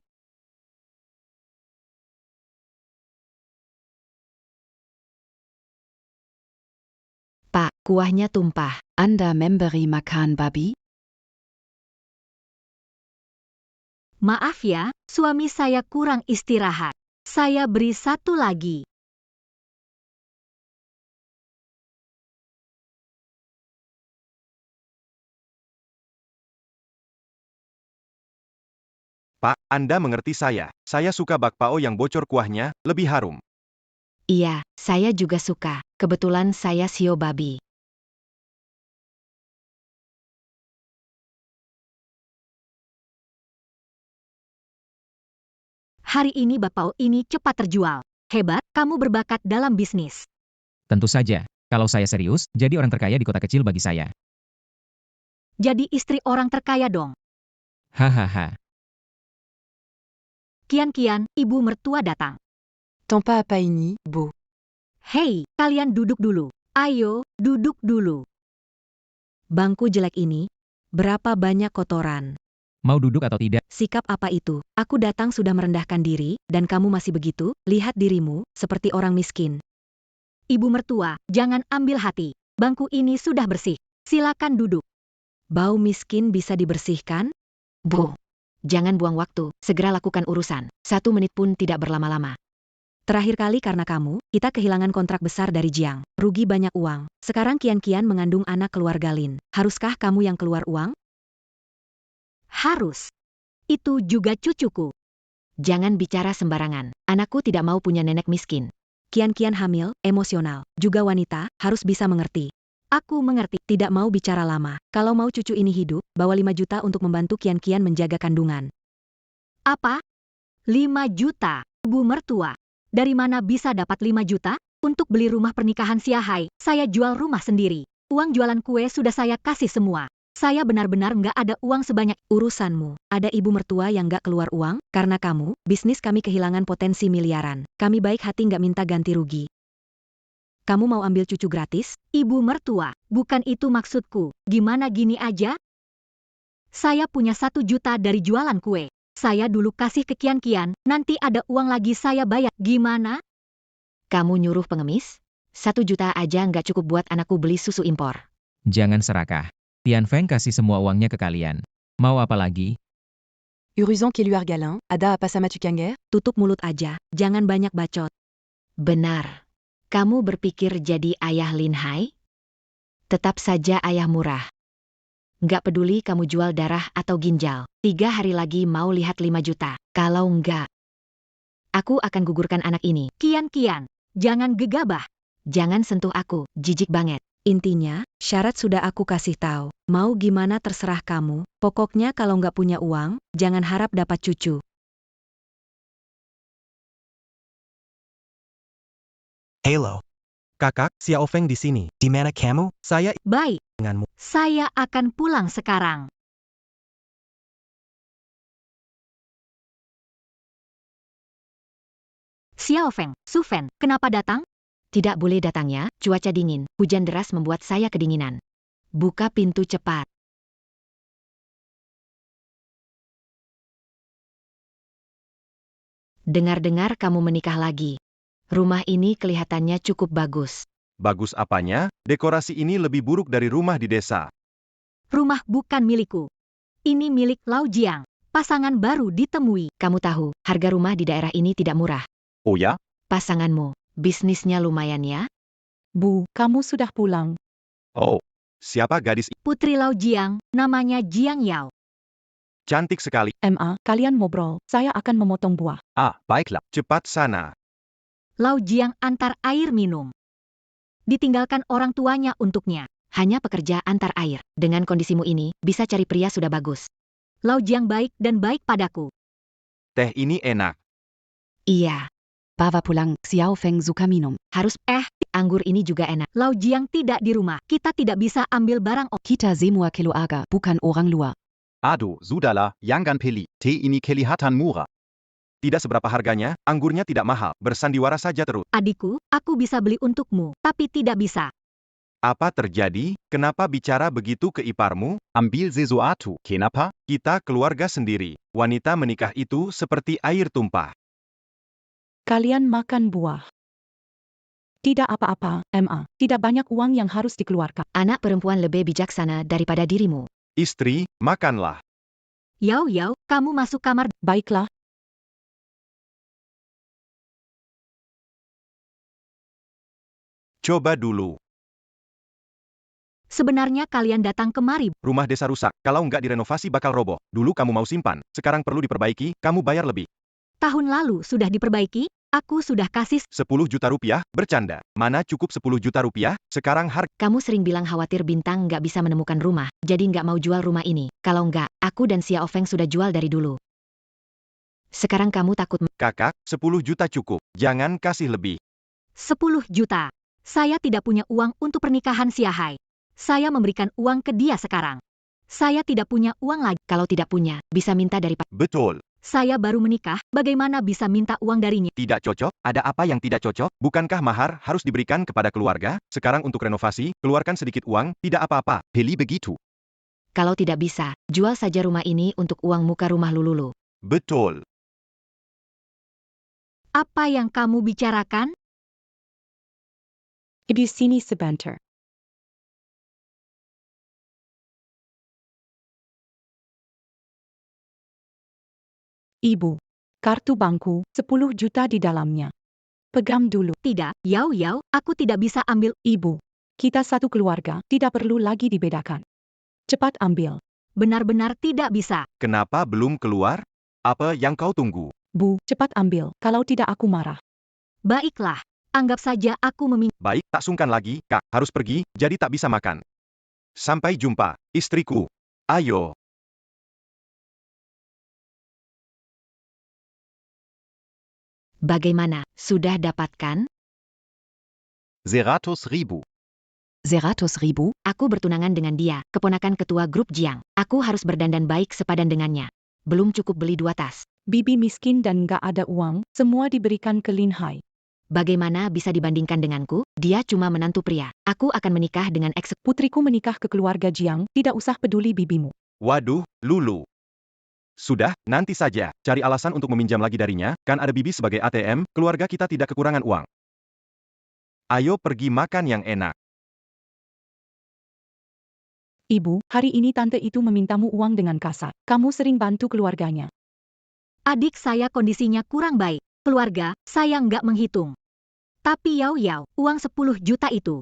Pak, kuahnya tumpah. Anda memberi makan babi? Maaf ya, suami saya kurang istirahat. Saya beri 1 lagi. Pak, Anda mengerti saya. Saya suka bakpao yang bocor kuahnya, lebih harum. Iya, saya juga suka. Kebetulan saya sio babi. Hari ini bakpao ini cepat terjual. Hebat, kamu berbakat dalam bisnis. Tentu saja. Kalau saya serius, jadi orang terkaya di kota kecil bagi saya. Jadi istri orang terkaya dong. Hahaha. Kian-kian, ibu mertua datang. Tempat apa ini, Bu? Hei, kalian duduk dulu. Ayo, duduk dulu. Bangku jelek ini. Berapa banyak kotoran? Mau duduk atau tidak? Sikap apa itu? Aku datang sudah merendahkan diri, dan kamu masih begitu? Lihat dirimu, seperti orang miskin. Ibu mertua, jangan ambil hati. Bangku ini sudah bersih. Silakan duduk. Bau miskin bisa dibersihkan? Bu, jangan buang waktu, segera lakukan urusan. 1 menit pun tidak berlama-lama. Terakhir kali karena kamu, kita kehilangan kontrak besar dari Jiang. Rugi banyak uang. Sekarang Kian-Kian mengandung anak keluarga Lin. Haruskah kamu yang keluar uang? Harus. Itu juga cucuku. Jangan bicara sembarangan. Anakku tidak mau punya nenek miskin. Kian-Kian hamil, emosional, juga wanita, harus bisa mengerti. Aku mengerti. Tidak mau bicara lama. Kalau mau cucu ini hidup, bawa 5 juta untuk membantu Kian-Kian menjaga kandungan. Apa? 5 juta? Ibu mertua. Dari mana bisa dapat 5 juta? Untuk beli rumah pernikahan Siahai, saya jual rumah sendiri. Uang jualan kue sudah saya kasih semua. Saya benar-benar nggak ada uang sebanyak. Urusanmu, ada ibu mertua yang nggak keluar uang? Karena kamu, bisnis kami kehilangan potensi miliaran. Kami baik hati nggak minta ganti rugi. Kamu mau ambil cucu gratis? Ibu mertua, bukan itu maksudku. Gimana gini aja? Saya punya 1 juta dari jualan kue. Saya dulu kasih ke Kian-Kian, nanti ada uang lagi saya bayar. Gimana? Kamu nyuruh pengemis? 1 juta aja nggak cukup buat anakku beli susu impor. Jangan serakah. Tian Feng kasih semua uangnya ke kalian. Mau apa lagi? Uruzan Keluar Galin, ada apa sama Tukanger? Tutup mulut aja, jangan banyak bacot. Benar. Kamu berpikir jadi ayah Lin Hai? Tetap saja ayah murah. Nggak peduli kamu jual darah atau ginjal. 3 hari lagi mau lihat 5 juta. Kalau nggak, aku akan gugurkan anak ini. Kian-Kian, jangan gegabah. Jangan sentuh aku, jijik banget. Intinya, syarat sudah aku kasih tahu. Mau gimana terserah kamu. Pokoknya kalau nggak punya uang, jangan harap dapat cucu. Halo, Kakak, Xiao Feng di sini. di mana kamu? Saya Baik, denganmu. saya akan pulang sekarang. Xiao Feng, Su Fen, kenapa datang? Tidak boleh datangnya, cuaca dingin, hujan deras membuat saya kedinginan. Buka pintu cepat. Dengar-dengar kamu menikah lagi. Rumah ini kelihatannya cukup bagus. Bagus apanya? Dekorasi ini lebih buruk dari rumah di desa. Rumah bukan milikku. Ini milik Lau Jiang. Pasangan baru ditemui. Kamu tahu, harga rumah di daerah ini tidak murah. Oh ya? Pasanganmu, bisnisnya lumayan ya? Bu, kamu sudah pulang. Oh, siapa gadis ini? Putri Lau Jiang, namanya Jiang Yao. Cantik sekali. MA, kalian ngobrol, saya akan memotong buah. Ah, baiklah. Cepat sana. Lau Jiang antar air minum. Ditinggalkan orang tuanya untuknya. Hanya pekerja antar air. Dengan kondisimu ini, bisa cari pria sudah bagus. Lau Jiang baik dan baik padaku. Teh ini enak. Iya, Bawa pulang, Xiao Feng suka minum. harus anggur ini juga enak. Lau Jiang tidak di rumah. Kita tidak bisa ambil barang. Kita semua keluarga, bukan orang luar. Aduh, sudahlah, jangan pilih. Teh ini kelihatan murah. Tidak seberapa harganya, anggurnya tidak mahal. Bersandiwara saja terus. Adikku, aku bisa beli untukmu, tapi tidak bisa. Apa terjadi? Kenapa bicara begitu ke iparmu? Ambil sesuatu. Kenapa? Kita keluarga sendiri. Wanita menikah itu seperti air tumpah. Kalian makan buah. Tidak apa-apa, MA. Tidak banyak uang yang harus dikeluarkan. Anak perempuan lebih bijaksana daripada dirimu. Istri, makanlah. Yao Yao, kamu masuk kamar. Baiklah, Coba dulu. Sebenarnya kalian datang kemari. Rumah desa rusak. Kalau nggak direnovasi bakal roboh. Dulu kamu mau simpan. Sekarang perlu diperbaiki, kamu bayar lebih. Tahun lalu sudah diperbaiki, aku sudah kasih 10 juta rupiah? Bercanda. Mana cukup 10 juta rupiah? Sekarang harga. Kamu sering bilang khawatir Bintang nggak bisa menemukan rumah, jadi nggak mau jual rumah ini. Kalau nggak, aku dan Xiao Feng sudah jual dari dulu. Sekarang kamu takut Kakak, 10 juta cukup. Jangan kasih lebih. 10 juta. Saya tidak punya uang untuk pernikahan Siahai. Saya memberikan uang ke dia sekarang. Saya tidak punya uang lagi. kalau tidak punya, bisa minta dari Pak. Betul. Saya baru menikah, bagaimana bisa minta uang darinya? Tidak cocok? Ada apa yang tidak cocok? Bukankah mahar harus diberikan kepada keluarga? Sekarang untuk renovasi, keluarkan sedikit uang, tidak apa-apa. Beli begitu. Kalau tidak bisa, jual saja rumah ini untuk uang muka rumah Lululu. Betul. Apa yang kamu bicarakan? di sini sebentar. Ibu, kartu bankku, 10 juta di dalamnya. Pegang dulu. Tidak, Yao Yao, aku tidak bisa ambil. Ibu, kita satu keluarga, tidak perlu lagi dibedakan. Cepat ambil. Benar-benar tidak bisa. Kenapa belum keluar? Apa yang kau tunggu? Bu, cepat ambil, kalau tidak aku marah. Baiklah, anggap saja aku meminta. Baik, tak sungkan lagi, Kak. Harus pergi, jadi tak bisa makan. Sampai jumpa, istriku. Ayo. Bagaimana, sudah dapatkan? 100.000. Zeratus ribu? Aku bertunangan dengan dia, keponakan ketua grup Jiang. Aku harus berdandan baik sepadan dengannya. Belum cukup beli 2 tas. Bibi miskin dan gak ada uang, semua diberikan ke Lin Hai. Bagaimana bisa dibandingkan denganku? Dia cuma menantu pria. Aku akan menikah dengan Putriku menikah ke keluarga Jiang, tidak usah peduli bibimu. Waduh, Lulu. Sudah, nanti saja. Cari alasan untuk meminjam lagi darinya, kan ada bibi sebagai ATM, keluarga kita tidak kekurangan uang. Ayo pergi makan yang enak. Ibu, hari ini tante itu memintamu uang dengan kasar. Kamu sering bantu keluarganya. Adik saya kondisinya kurang baik. Keluarga, saya nggak menghitung. Tapi Yao, uang 10 juta itu.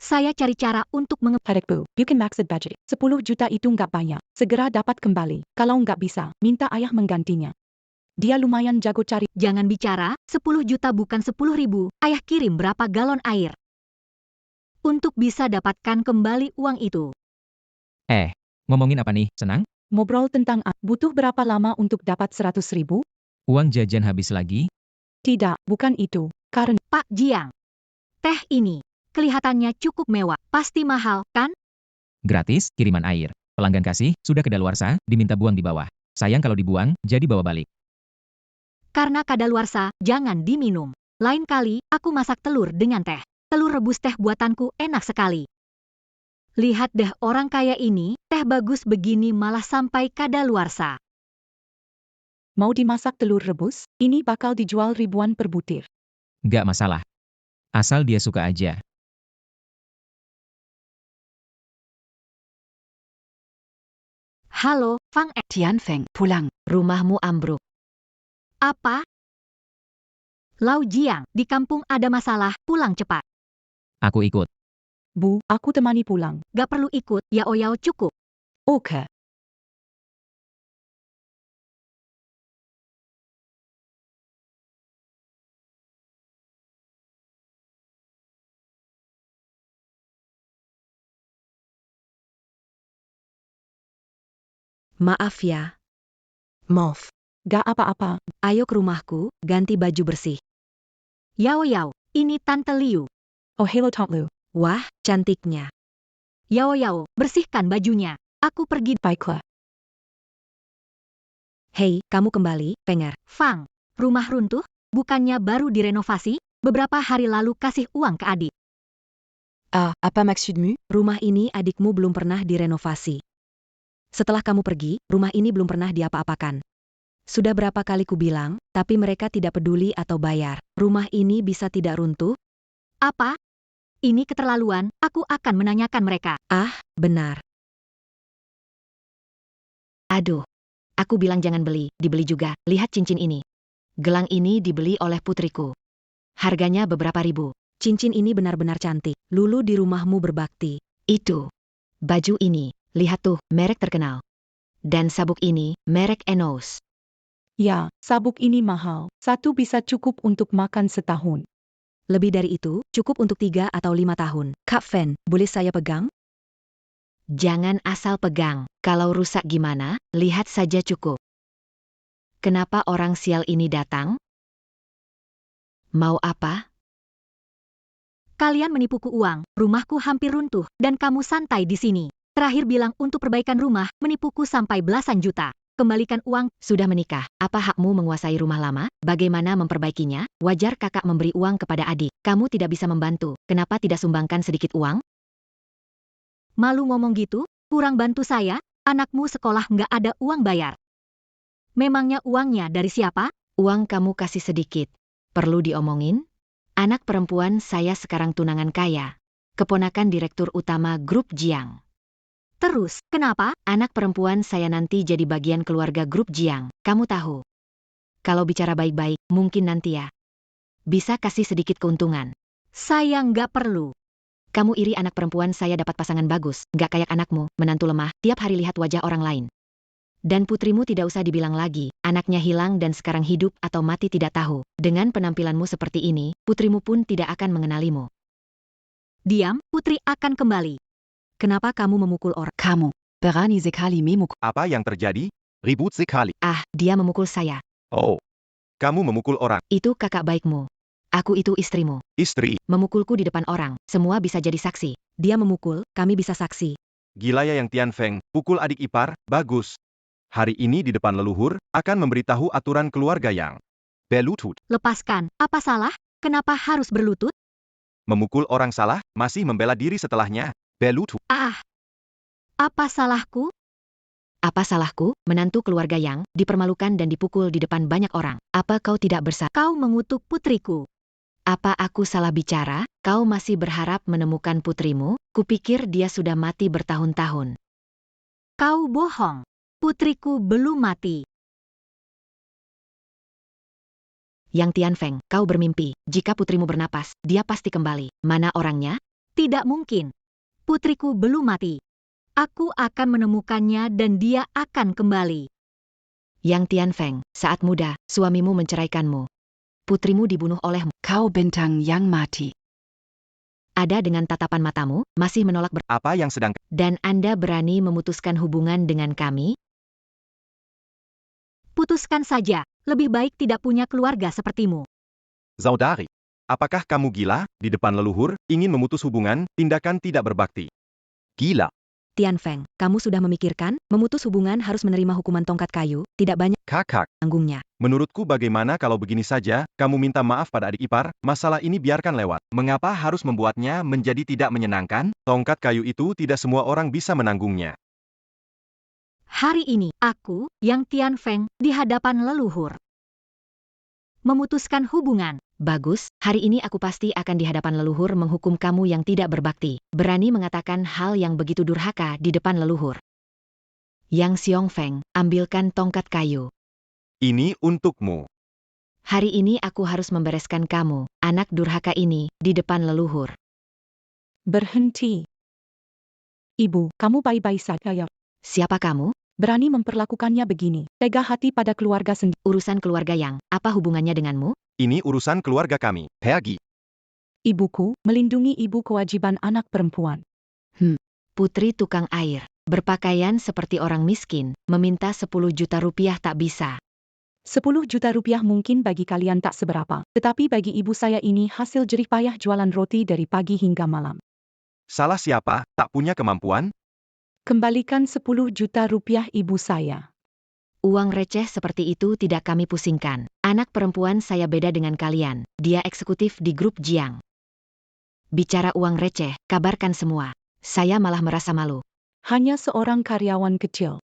Saya cari cara untuk Adikku, you can max it budget. 10 juta itu nggak banyak. Segera dapat kembali. Kalau nggak bisa, minta ayah menggantinya. Dia lumayan jago cari. Jangan bicara, 10 juta bukan 10 ribu. Ayah kirim berapa galon air. Untuk bisa dapatkan kembali uang itu. Ngomongin apa nih, senang? Ngobrol tentang butuh berapa lama untuk dapat 100 ribu? Uang jajan habis lagi? Tidak, bukan itu. Karena Pak Jiang. Teh ini, kelihatannya cukup mewah. Pasti mahal, kan? Gratis, kiriman air. Pelanggan kasih, sudah kedaluarsa, diminta buang di bawah. Sayang kalau dibuang, jadi bawa balik. Karena kadaluarsa, jangan diminum. Lain kali, aku masak telur dengan teh. Telur rebus teh buatanku enak sekali. Lihat deh orang kaya ini, teh bagus begini malah sampai kadaluarsa. mau dimasak telur rebus, ini bakal dijual ribuan per butir. Gak masalah. Asal dia suka aja. Halo, Fang Tianfeng, pulang. Rumahmu ambruk. Apa? Lau Jiang, di kampung ada masalah, pulang cepat. Aku ikut. Bu, aku temani pulang. Gak perlu ikut, Yao cukup. Oke. Maaf ya. Maaf. Gak apa-apa. Ayo ke rumahku, ganti baju bersih. Yao, ini Tante Liu. Oh hello Tante Liu. Wah, cantiknya. Yao, bersihkan bajunya. Aku pergi. Baiklah. Hei, kamu kembali, Penger. Fang, rumah runtuh? Bukannya baru direnovasi? Beberapa hari lalu kasih uang ke adik. Apa maksudmu? Rumah ini adikmu belum pernah direnovasi. Setelah kamu pergi, rumah ini belum pernah diapa-apakan. Sudah berapa kali ku bilang, tapi mereka tidak peduli atau bayar. Rumah ini bisa tidak runtuh? Apa? Ini keterlaluan, aku akan menanyakan mereka. Benar. Aduh. Aku bilang jangan beli, dibeli juga. Lihat cincin ini. Gelang ini dibeli oleh putriku. Harganya beberapa ribu. Cincin ini benar-benar cantik. Lulu di rumahmu berbakti. Itu. Baju ini, lihat tuh, merek terkenal. Dan sabuk ini, merek Enos. Ya, sabuk ini mahal. Satu bisa cukup untuk makan setahun. Lebih dari itu, cukup untuk 3 atau 5 tahun. Kak Fen, boleh saya pegang? Jangan asal pegang. Kalau rusak gimana, lihat saja cukup. Kenapa orang sial ini datang? Mau apa? Kalian menipuku uang, rumahku hampir runtuh, dan kamu santai di sini. Terakhir bilang untuk perbaikan rumah, menipuku sampai belasan juta. Kembalikan uang. Sudah menikah, apa hakmu menguasai rumah lama? Bagaimana memperbaikinya? Wajar kakak memberi uang kepada adik. Kamu tidak bisa membantu, kenapa tidak sumbangkan sedikit uang? Malu ngomong gitu? Kurang bantu saya? Anakmu sekolah nggak ada uang bayar. Memangnya uangnya dari siapa? Uang kamu kasih sedikit. Perlu diomongin? Anak perempuan saya sekarang tunangan kaya. Keponakan direktur utama grup Jiang. Terus, kenapa? Anak perempuan saya nanti jadi bagian keluarga grup Jiang. Kamu tahu. Kalau bicara baik-baik, mungkin nanti ya. Bisa kasih sedikit keuntungan. Saya nggak perlu. Kamu iri anak perempuan saya dapat pasangan bagus, nggak kayak anakmu, menantu lemah, tiap hari lihat wajah orang lain. Dan putrimu tidak usah dibilang lagi, anaknya hilang dan sekarang hidup atau mati tidak tahu. Dengan penampilanmu seperti ini, putrimu pun tidak akan mengenalimu. Diam, putri akan kembali. Kenapa kamu memukul orang? Kamu, berani sekali memukul. Apa yang terjadi? Ribut sekali. Dia memukul saya. Oh, kamu memukul orang. Itu kakak baikmu. Aku itu istrimu. Istri, Memukulku di depan orang, semua bisa jadi saksi. Dia memukul, kami bisa saksi. gila ya yang Tianfeng, pukul adik ipar, bagus. Hari ini di depan leluhur, akan memberitahu aturan keluarga yang berlutut. Lepaskan, apa salah? Kenapa harus berlutut? Memukul orang salah, masih membela diri setelahnya. Berlutut. Ah, apa salahku? Apa salahku, menantu keluarga yang dipermalukan dan dipukul di depan banyak orang? Apa kau tidak bersalah? Kau mengutuk putriku. Apa aku salah bicara? Kau masih berharap menemukan putrimu? Kupikir dia sudah mati bertahun-tahun. Kau bohong. Putriku belum mati. Yang Tianfeng, kau bermimpi. Jika putrimu bernapas, dia pasti kembali. Mana orangnya? Tidak mungkin. Putriku belum mati. Aku akan menemukannya dan dia akan kembali. Yang Tianfeng, saat muda, suamimu menceraikanmu. Putrimu dibunuh olehmu. Kau bintang yang mati. Ada dengan tatapan matamu, masih menolak Apa yang sedang dan Anda berani memutuskan hubungan dengan kami? Putuskan saja. Lebih baik tidak punya keluarga sepertimu. Saudari? Apakah kamu gila? Di depan leluhur, ingin memutus hubungan, tindakan tidak berbakti. Gila. Tianfeng, kamu sudah memikirkan, memutus hubungan harus menerima hukuman tongkat kayu, tidak banyak Kakak. tanggungnya. Menurutku bagaimana kalau begini saja, kamu minta maaf pada adik ipar, masalah ini biarkan lewat. Mengapa harus membuatnya menjadi tidak menyenangkan? Tongkat kayu itu tidak semua orang bisa menanggungnya. Hari ini, aku, Yang Tianfeng, di hadapan leluhur. Memutuskan hubungan. Bagus, hari ini aku pasti akan di hadapan leluhur menghukum kamu yang tidak berbakti, berani mengatakan hal yang begitu durhaka di depan leluhur. Yang Xiongfeng, ambilkan tongkat kayu. Ini untukmu. Hari ini aku harus membereskan kamu, anak durhaka ini, di depan leluhur. Berhenti. Ibu, kamu baik-baik saja ya. Siapa kamu? Berani memperlakukannya begini. Tega hati pada keluarga sendiri. Urusan keluarga yang, apa hubungannya denganmu? Ini urusan keluarga kami. Pergi. Ibuku, melindungi ibu kewajiban anak perempuan. Putri tukang air, berpakaian seperti orang miskin, meminta 10 juta rupiah tak bisa. 10 juta rupiah mungkin bagi kalian tak seberapa, tetapi bagi ibu saya ini hasil jerih payah jualan roti dari pagi hingga malam. Salah siapa? Tak punya kemampuan? Kembalikan 10 juta rupiah ibu saya. Uang receh seperti itu tidak kami pusingkan. Anak perempuan saya beda dengan kalian, dia eksekutif di grup Jiang. Bicara uang receh, kabarkan semua. Saya malah merasa malu. Hanya seorang karyawan kecil.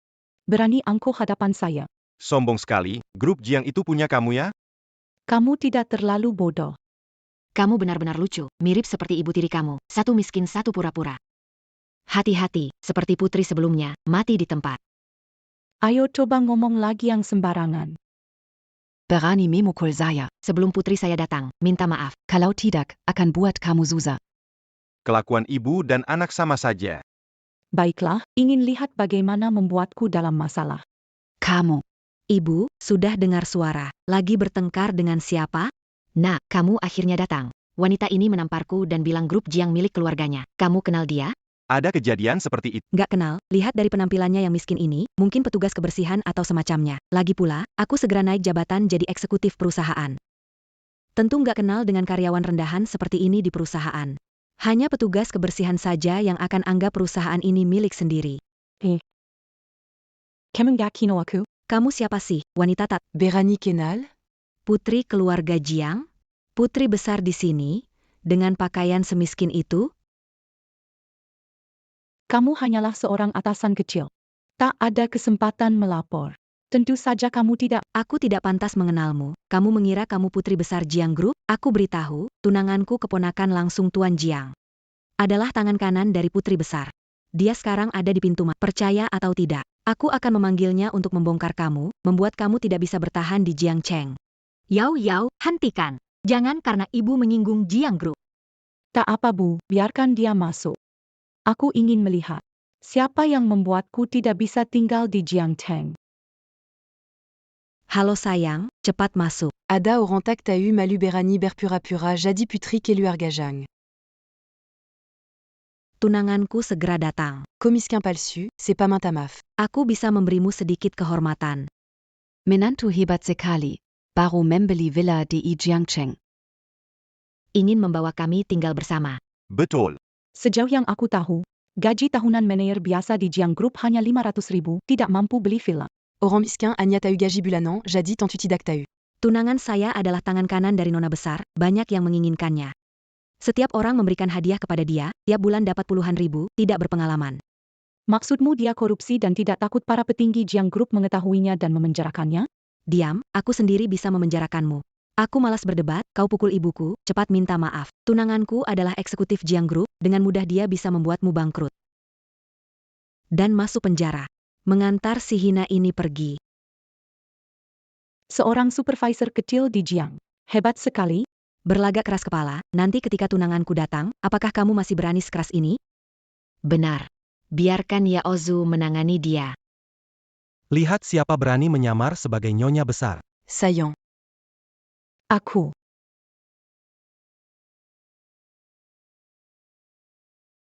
Berani angkuh hadapan saya. Sombong sekali, grup Jiang itu punya kamu ya? Kamu tidak terlalu bodoh. Kamu benar-benar lucu, mirip seperti ibu tiri kamu, satu miskin satu pura-pura. Hati-hati, seperti putri sebelumnya, mati di tempat. Ayo coba ngomong lagi yang sembarangan. Berani memukul saya. Sebelum putri saya datang, minta maaf. Kalau tidak, akan buat kamu susah. Kelakuan ibu dan anak sama saja. Baiklah, ingin lihat bagaimana membuatku dalam masalah. Kamu. Ibu, sudah dengar suara, lagi bertengkar dengan siapa? Nah, kamu akhirnya datang. Wanita ini menamparku dan bilang grup Jiang milik keluarganya. Kamu kenal dia? Ada kejadian seperti itu. Nggak kenal, lihat dari penampilannya yang miskin ini, mungkin petugas kebersihan atau semacamnya. Lagi pula, aku segera naik jabatan jadi eksekutif perusahaan. Tentu nggak kenal dengan karyawan rendahan seperti ini di perusahaan. Hanya petugas kebersihan saja yang akan anggap perusahaan ini milik sendiri. Kemengakino aku? Kamu siapa sih, wanita tak? Berani kenal? Putri keluarga Jiang? Putri besar di sini? Dengan pakaian semiskin itu? Kamu hanyalah seorang atasan kecil. Tak ada kesempatan melapor. Tentu saja kamu tidak. Aku tidak pantas mengenalmu. Kamu mengira kamu putri besar Jiang Group? Aku beritahu, tunanganku keponakan langsung Tuan Jiang. Adalah tangan kanan dari putri besar. Dia sekarang ada di pintu masuk. Percaya atau tidak, aku akan memanggilnya untuk membongkar kamu, membuat kamu tidak bisa bertahan di Jiang Cheng. Yau, hentikan. Jangan karena ibu menyinggung Jiang Group. Tak apa Bu, biarkan dia masuk. Aku ingin melihat. Siapa yang membuatku tidak bisa tinggal di Jiangteng? Halo sayang, cepat masuk. Ada orang tak ta eu malu berani berpura-pura jadi putri keluarga Jiang. Tunanganku segera datang. Komiskin palsu, c'est pas minta maaf. Aku bisa memberimu sedikit kehormatan. Menantu hebat sekali. Baru membeli villa di Jiangcheng. ingin membawa kami tinggal bersama. Betul. Sejauh yang aku tahu, gaji tahunan manajer biasa di Jiang Group hanya 500.000, tidak mampu beli villa. Orang miskin, Anya Tahu Gaji Bulanan, Jadi Tantuti Tahu. Tunangan saya adalah tangan kanan dari nona besar, banyak yang menginginkannya. Setiap orang memberikan hadiah kepada dia, tiap bulan dapat puluhan ribu, tidak berpengalaman. Maksudmu dia korupsi dan tidak takut para petinggi Jiang Group mengetahuinya dan memenjarakannya? Diam, aku sendiri bisa memenjarakanmu. Aku malas berdebat, kau pukul ibuku, cepat minta maaf. Tunanganku adalah eksekutif Jiang Group, dengan mudah dia bisa membuatmu bangkrut. Dan masuk penjara. Mengantar si hina ini pergi. Seorang supervisor kecil di Jiang. Hebat sekali. Berlagak keras kepala, nanti ketika tunanganku datang, apakah kamu masih berani sekeras ini? Benar. Biarkan Ya Ozu menangani dia. Lihat siapa berani menyamar sebagai nyonya besar. Saillant. Aku.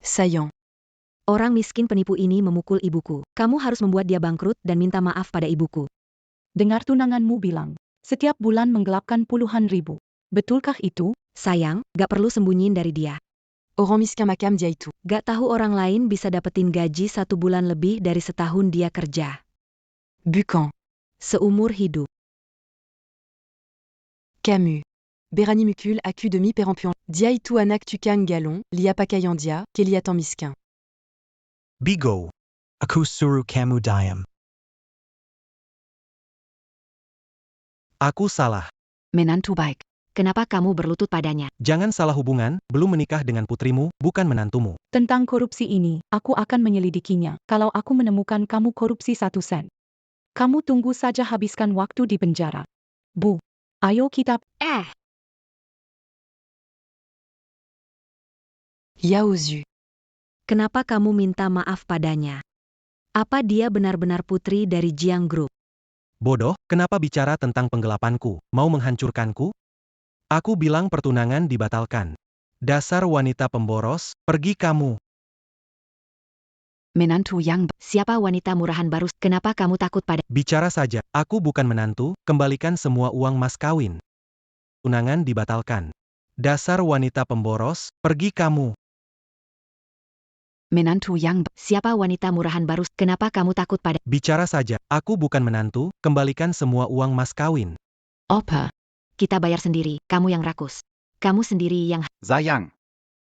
Saillant. Orang miskin penipu ini memukul ibuku. Kamu harus membuat dia bangkrut dan minta maaf pada ibuku. Dengar tunanganmu bilang, setiap bulan menggelapkan puluhan ribu. Betulkah itu? Sayang, gak perlu sembunyiin dari dia. Orang miskin Makam dia itu. Gak tahu orang lain bisa dapetin gaji 1 bulan lebih dari setahun dia kerja. Bucan. Seumur hidup. Camus. Berani Mucul Acu Demi Perempuan. Dia itu anak tukang galon, lia pakayandia, keliatan miskin. Bigo. Aku suruh kamu diam. Aku salah. Menantu baik. Kenapa kamu berlutut padanya? Jangan salah hubungan, belum menikah dengan putrimu, bukan menantumu. Tentang korupsi ini, aku akan menyelidikinya. Kalau aku menemukan kamu korupsi 1 sen. Kamu tunggu saja habiskan waktu di penjara. Bu, ayo kita... Yao Zu. Kenapa kamu minta maaf padanya? Apa dia benar-benar putri dari Jiang Group? Bodoh, kenapa bicara tentang penggelapanku? Mau menghancurkanku? Aku bilang pertunangan dibatalkan. Dasar wanita pemboros, pergi kamu. Menantu yang... Siapa wanita murahan baru? Kenapa kamu takut pada... Bicara saja, aku bukan menantu, kembalikan semua uang mas kawin. Tunangan dibatalkan. Dasar wanita pemboros, pergi kamu. Menantu yang... Siapa wanita murahan baru? Kenapa kamu takut pada... Bicara saja, aku bukan menantu, kembalikan semua uang mas kawin. Opa. Kita bayar sendiri, kamu yang rakus. Kamu sendiri yang... Sayang.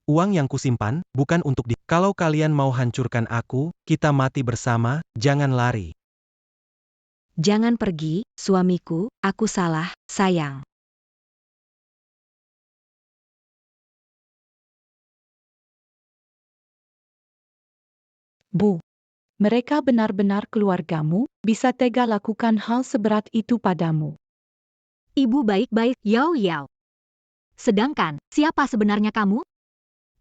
Uang yang kusimpan, bukan untuk di... Kalau kalian mau hancurkan aku, kita mati bersama, jangan lari. Jangan pergi, suamiku, aku salah, sayang. Bu, mereka benar-benar keluargamu, bisa tega lakukan hal seberat itu padamu. Ibu baik-baik, Yao Yao. Sedangkan, siapa sebenarnya kamu?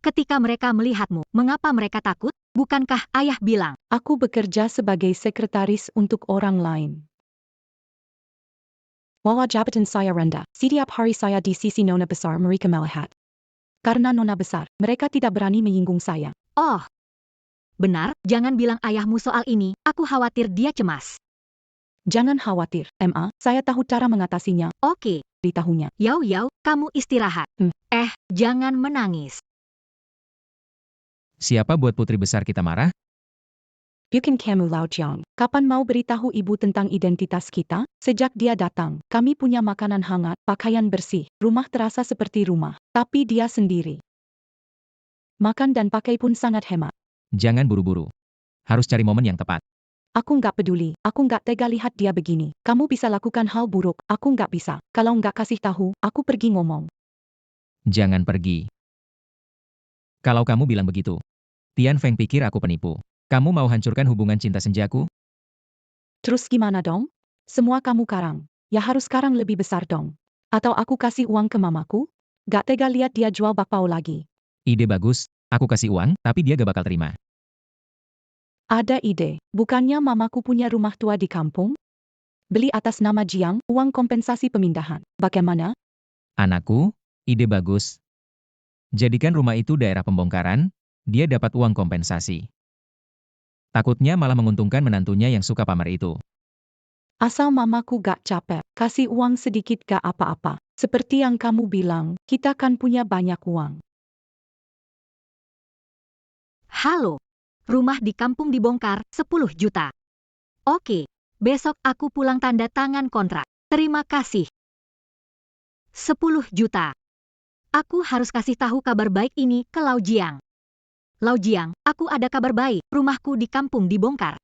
Ketika mereka melihatmu, mengapa mereka takut? Bukankah ayah bilang? Aku bekerja sebagai sekretaris untuk orang lain. Walau jabatan saya rendah, setiap hari saya di sisi nona besar mereka melihat. Karena nona besar, mereka tidak berani menyinggung saya. Oh, benar, jangan bilang ayahmu soal ini, aku khawatir dia cemas. Jangan khawatir, Ma, saya tahu cara mengatasinya. Oke. Beritahunya. Yao Yao, kamu istirahat. Jangan menangis. Siapa buat putri besar kita marah? Bukan kamu Lao Jiang. Kapan mau beritahu ibu tentang identitas kita? Sejak dia datang, kami punya makanan hangat, pakaian bersih, rumah terasa seperti rumah. Tapi dia sendiri. Makan dan pakai pun sangat hemat. Jangan buru-buru. Harus cari momen yang tepat. Aku nggak peduli, aku nggak tega lihat dia begini. Kamu bisa lakukan hal buruk, aku nggak bisa. Kalau nggak kasih tahu, aku pergi ngomong. Jangan pergi. Kalau kamu bilang begitu, Tian Feng pikir aku penipu. Kamu mau hancurkan hubungan cinta senjaku? Terus gimana dong? Semua kamu karang. Ya harus karang lebih besar dong. Atau aku kasih uang ke mamaku? Gak tega lihat dia jual bakpao lagi. Ide bagus, aku kasih uang, tapi dia gak bakal terima. Ada ide, bukannya mamaku punya rumah tua di kampung? Beli atas nama Jiang, uang kompensasi pemindahan. Bagaimana? Anakku, ide bagus. Jadikan rumah itu daerah pembongkaran, dia dapat uang kompensasi. Takutnya malah menguntungkan menantunya yang suka pamer itu. Asal mamaku gak capek, kasih uang sedikit gak apa-apa. Seperti yang kamu bilang, kita kan punya banyak uang. Halo. Rumah di kampung dibongkar, 10 juta. Oke. Besok aku pulang tanda tangan kontrak. Terima kasih. 10 juta. Aku harus kasih tahu kabar baik ini ke Lau Jiang. Lau Jiang, aku ada kabar baik. Rumahku di kampung dibongkar.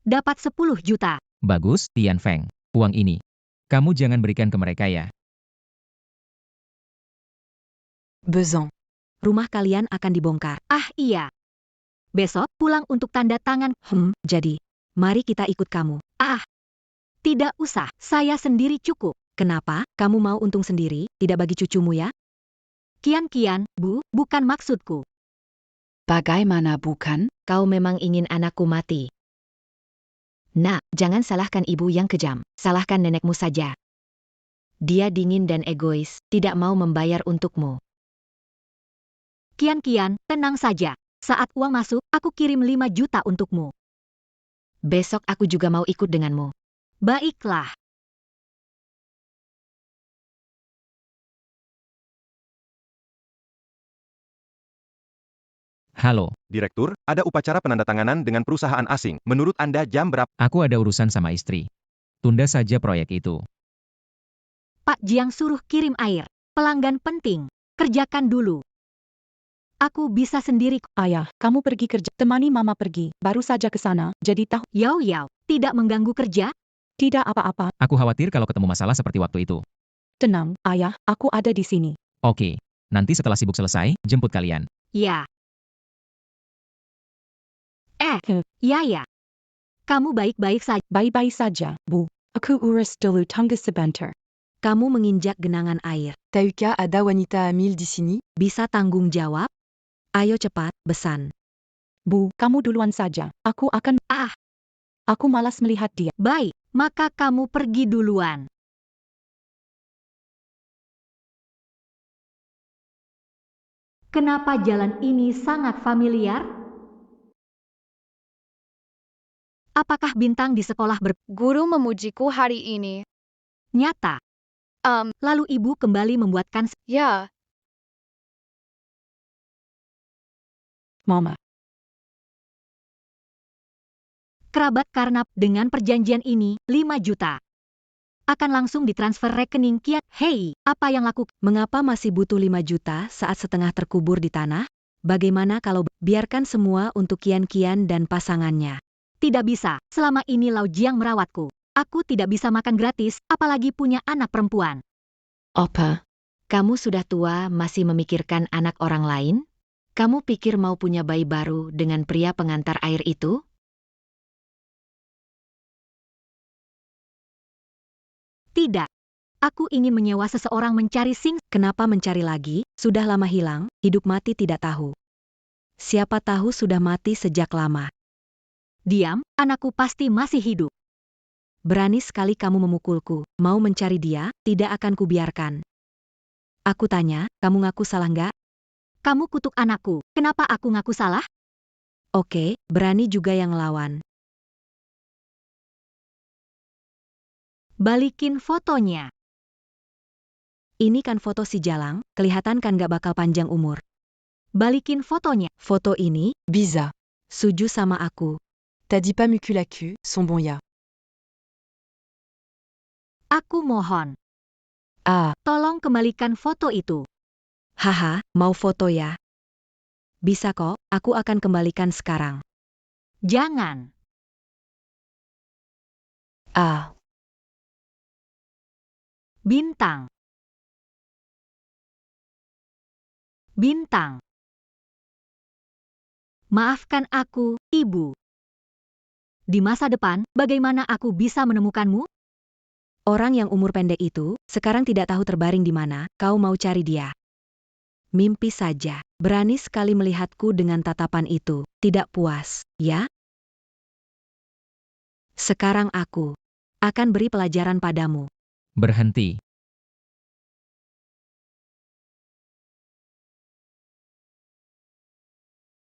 Dapat 10 juta. Bagus, Tian Feng. Uang ini. Kamu jangan berikan ke mereka ya. Besan. Rumah kalian akan dibongkar. Ah iya. Besok pulang untuk tanda tangan. Jadi, mari kita ikut kamu. Ah. Tidak usah, saya sendiri cukup. Kenapa? Kamu mau untung sendiri, tidak bagi cucumu ya? Kian-kian, Bu, bukan maksudku. Bagaimana bukan? Kau memang ingin anakku mati. Nak, jangan salahkan ibu yang kejam. Salahkan nenekmu saja. Dia dingin dan egois, tidak mau membayar untukmu. Kian-kian, tenang saja. Saat uang masuk, aku kirim 5 juta untukmu. Besok aku juga mau ikut denganmu. Baiklah. Halo, Direktur, ada upacara penandatanganan dengan perusahaan asing. Menurut Anda jam berapa? aku ada urusan sama istri. Tunda saja proyek itu. Pak Jiang suruh kirim air. Pelanggan penting. Kerjakan dulu. Aku bisa sendiri. Ayah, kamu pergi kerja, temani mama pergi. Baru saja ke sana, jadi tahu. Yao, tidak mengganggu kerja? Tidak apa-apa. Aku khawatir kalau ketemu masalah seperti waktu itu. Tenang, ayah, aku ada di sini. Oke, nanti setelah sibuk selesai, jemput kalian. Ya. Ya. Kamu baik-baik saja. Baik-baik saja, Bu. Aku urus dulu tangga sebentar. Kamu menginjak genangan air. Tauka ada wanita hamil di sini? Bisa tanggung jawab? Ayo cepat, besan. Bu, kamu duluan saja. Aku akan... Aku malas melihat dia. Baik, maka kamu pergi duluan. Kenapa jalan ini sangat familiar? Apakah bintang di sekolah Guru memujiku hari ini. nyata? Lalu ibu kembali membuatkan... Ya. Mama. Kerabat Karnap dengan perjanjian ini, 5 juta. Akan langsung ditransfer rekening Kian. Hei, apa yang laku? Mengapa masih butuh 5 juta saat setengah terkubur di tanah? Bagaimana kalau biarkan semua untuk Kian-Kian dan pasangannya? Tidak bisa, selama ini Lau Jiang merawatku. Aku tidak bisa makan gratis, apalagi punya anak perempuan. Apa? Kamu sudah tua masih memikirkan anak orang lain? Kamu pikir mau punya bayi baru dengan pria pengantar air itu? Tidak. Aku ingin menyewa seseorang mencari Sing. Kenapa mencari lagi? Sudah lama hilang, hidup mati tidak tahu. Siapa tahu sudah mati sejak lama. Diam, anakku pasti masih hidup. Berani sekali kamu memukulku, mau mencari dia, tidak akan kubiarkan. Aku tanya, kamu ngaku salah nggak? Kamu kutuk anakku, kenapa aku ngaku salah? Oke, berani juga yang lawan. Balikin fotonya. Ini kan foto si Jalang, kelihatan kan gak bakal panjang umur. Balikin fotonya. Foto ini, Biza. suju sama aku. T'as dit pas muculacu, son bon ya. Aku mohon. Tolong kembalikan foto itu. Haha, mau foto ya? Bisa kok, aku akan kembalikan sekarang. Jangan. Bintang. Bintang. Maafkan aku, Ibu. Di masa depan, bagaimana aku bisa menemukanmu? Orang yang umur pendek itu, sekarang tidak tahu terbaring di mana, kau mau cari dia. Mimpi saja, berani sekali melihatku dengan tatapan itu, tidak puas, ya? Sekarang aku akan beri pelajaran padamu. Berhenti.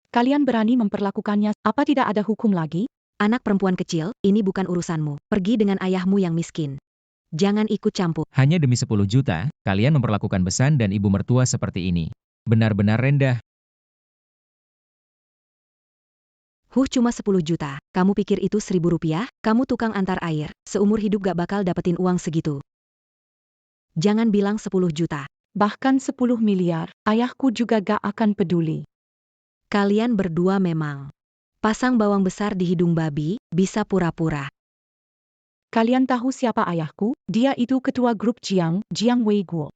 Kalian berani memperlakukannya, apa tidak ada hukum lagi? Anak perempuan kecil, ini bukan urusanmu. Pergi dengan ayahmu yang miskin. Jangan ikut campur. Hanya demi 10 juta, kalian memperlakukan besan dan ibu mertua seperti ini. Benar-benar rendah. Cuma 10 juta. Kamu pikir itu 1.000 rupiah? Kamu tukang antar air. Seumur hidup gak bakal dapetin uang segitu. Jangan bilang 10 juta. Bahkan 10 miliar, ayahku juga gak akan peduli. Kalian berdua memang pasang bawang besar di hidung babi, bisa pura-pura. Kalian tahu siapa ayahku? Dia itu ketua grup Jiang Weiguo.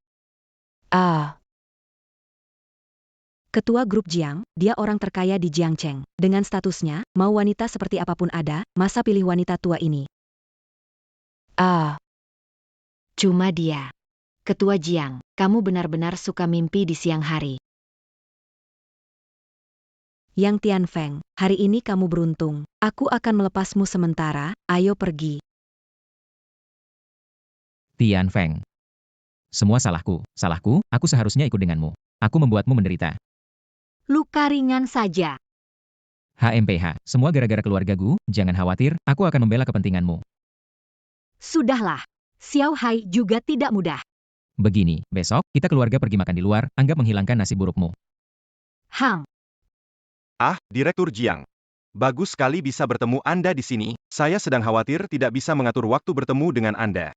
Ketua grup Jiang, dia orang terkaya di Jiangcheng. Dengan statusnya, mau wanita seperti apapun ada, masa pilih wanita tua ini? Cuma dia. Ketua Jiang, kamu benar-benar suka mimpi di siang hari. Yang Tianfeng, hari ini kamu beruntung. Aku akan melepasmu sementara, ayo pergi. Tianfeng. Semua salahku. Aku seharusnya ikut denganmu. Aku membuatmu menderita. Luka ringan saja. HMPH, semua gara-gara keluargaku, jangan khawatir, aku akan membela kepentinganmu. Sudahlah. Xiao Hai juga tidak mudah. Begini, besok, kita keluarga pergi makan di luar, anggap menghilangkan nasib burukmu. Hang. Direktur Jiang. Bagus sekali bisa bertemu Anda di sini. Saya sedang khawatir tidak bisa mengatur waktu bertemu dengan Anda.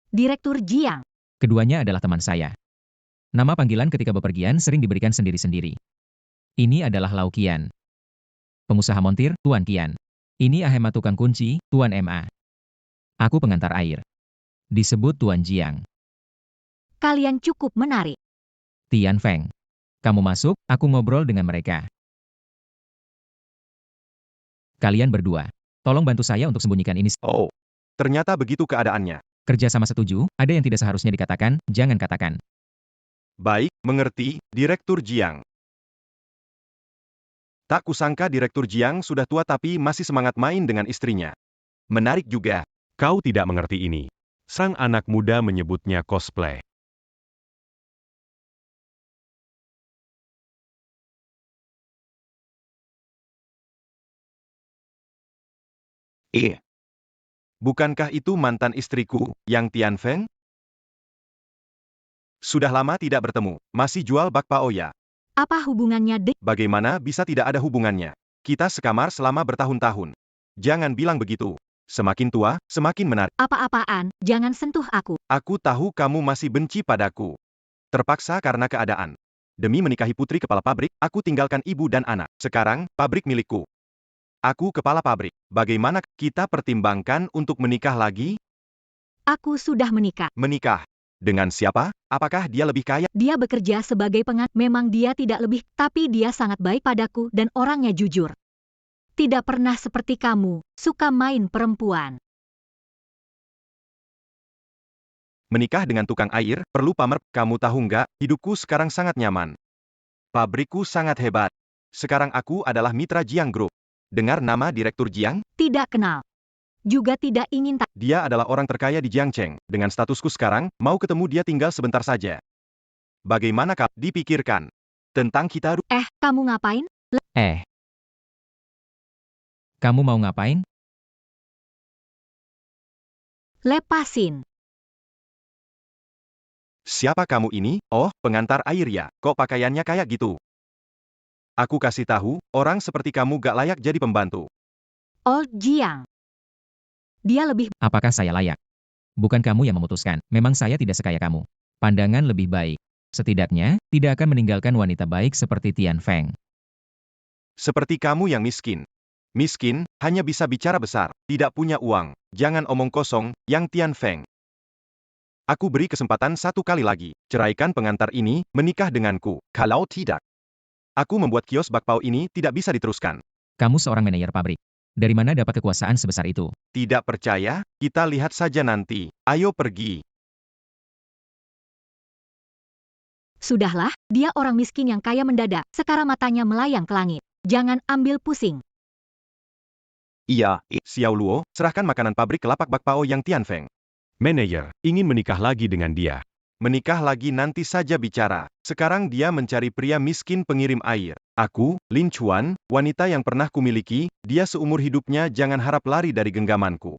Direktur Jiang. Keduanya adalah teman saya. Nama panggilan ketika bepergian sering diberikan sendiri-sendiri. Ini adalah Lau Qian. Pengusaha montir, Tuan Qian. Ini Ahema tukang kunci, Tuan MA. Aku pengantar air. Disebut Tuan Jiang. Kalian cukup menarik. Tianfeng. Kamu masuk, aku ngobrol dengan mereka. Kalian berdua, tolong bantu saya untuk sembunyikan ini. Oh, ternyata begitu keadaannya. Kerja sama setuju, ada yang tidak seharusnya dikatakan, jangan katakan. Baik, mengerti, Direktur Jiang. Tak kusangka Direktur Jiang sudah tua tapi masih semangat main dengan istrinya. Menarik juga. Kau tidak mengerti ini. Sang anak muda menyebutnya cosplay. Bukankah itu mantan istriku, Yang Tianfeng? Sudah lama tidak bertemu, masih jual bakpao ya? Apa hubungannya Bagaimana bisa tidak ada hubungannya? Kita sekamar selama bertahun-tahun. Jangan bilang begitu. Semakin tua, semakin menarik. Apa-apaan, jangan sentuh aku. Aku tahu kamu masih benci padaku. Terpaksa karena keadaan. Demi menikahi putri kepala pabrik, aku tinggalkan ibu dan anak. Sekarang, pabrik milikku. Aku kepala pabrik. Bagaimana kita pertimbangkan untuk menikah lagi? Aku sudah menikah. Menikah? Dengan siapa? Apakah dia lebih kaya? Dia bekerja sebagai memang dia tidak lebih, tapi dia sangat baik padaku dan orangnya jujur. Tidak pernah seperti kamu, suka main perempuan. Menikah dengan tukang air, perlu pamer, kamu tahu nggak, hidupku sekarang sangat nyaman. Pabrikku sangat hebat. Sekarang aku adalah mitra Jiang Group. Dengar nama Direktur Jiang? Tidak kenal. Juga tidak ingin Dia adalah orang terkaya di Jiangcheng. Dengan statusku sekarang, mau ketemu dia tinggal sebentar saja. Bagaimana kau dipikirkan tentang kita? Kamu ngapain? Kamu mau ngapain? Lepasin. Siapa kamu ini? Oh, pengantar air ya. Kok pakaiannya kayak gitu? Aku kasih tahu, orang seperti kamu gak layak jadi pembantu. Old Jiang. Dia lebih... Apakah saya layak? Bukan kamu yang memutuskan, memang saya tidak sekaya kamu. Pandangan lebih baik. Setidaknya, tidak akan meninggalkan wanita baik seperti Tianfeng. Seperti kamu yang miskin. Miskin, hanya bisa bicara besar, tidak punya uang. Jangan omong kosong, Yang Tianfeng. Aku beri kesempatan satu kali lagi. Ceraikan pengantar ini, menikah denganku. Kalau tidak, aku membuat kios bakpao ini tidak bisa diteruskan. Kamu seorang manajer pabrik. Dari mana dapat kekuasaan sebesar itu? Tidak percaya? Kita lihat saja nanti. Ayo pergi. Sudahlah, dia orang miskin yang kaya mendadak. Sekarang matanya melayang ke langit. Jangan ambil pusing. Iya, Xiao Luo, serahkan makanan pabrik ke lapak bakpao Yang Tianfeng. Manajer, ingin menikah lagi dengan dia. Menikah lagi nanti saja bicara. Sekarang dia mencari pria miskin pengirim air. Aku, Lin Chuan, wanita yang pernah kumiliki, dia seumur hidupnya jangan harap lari dari genggamanku.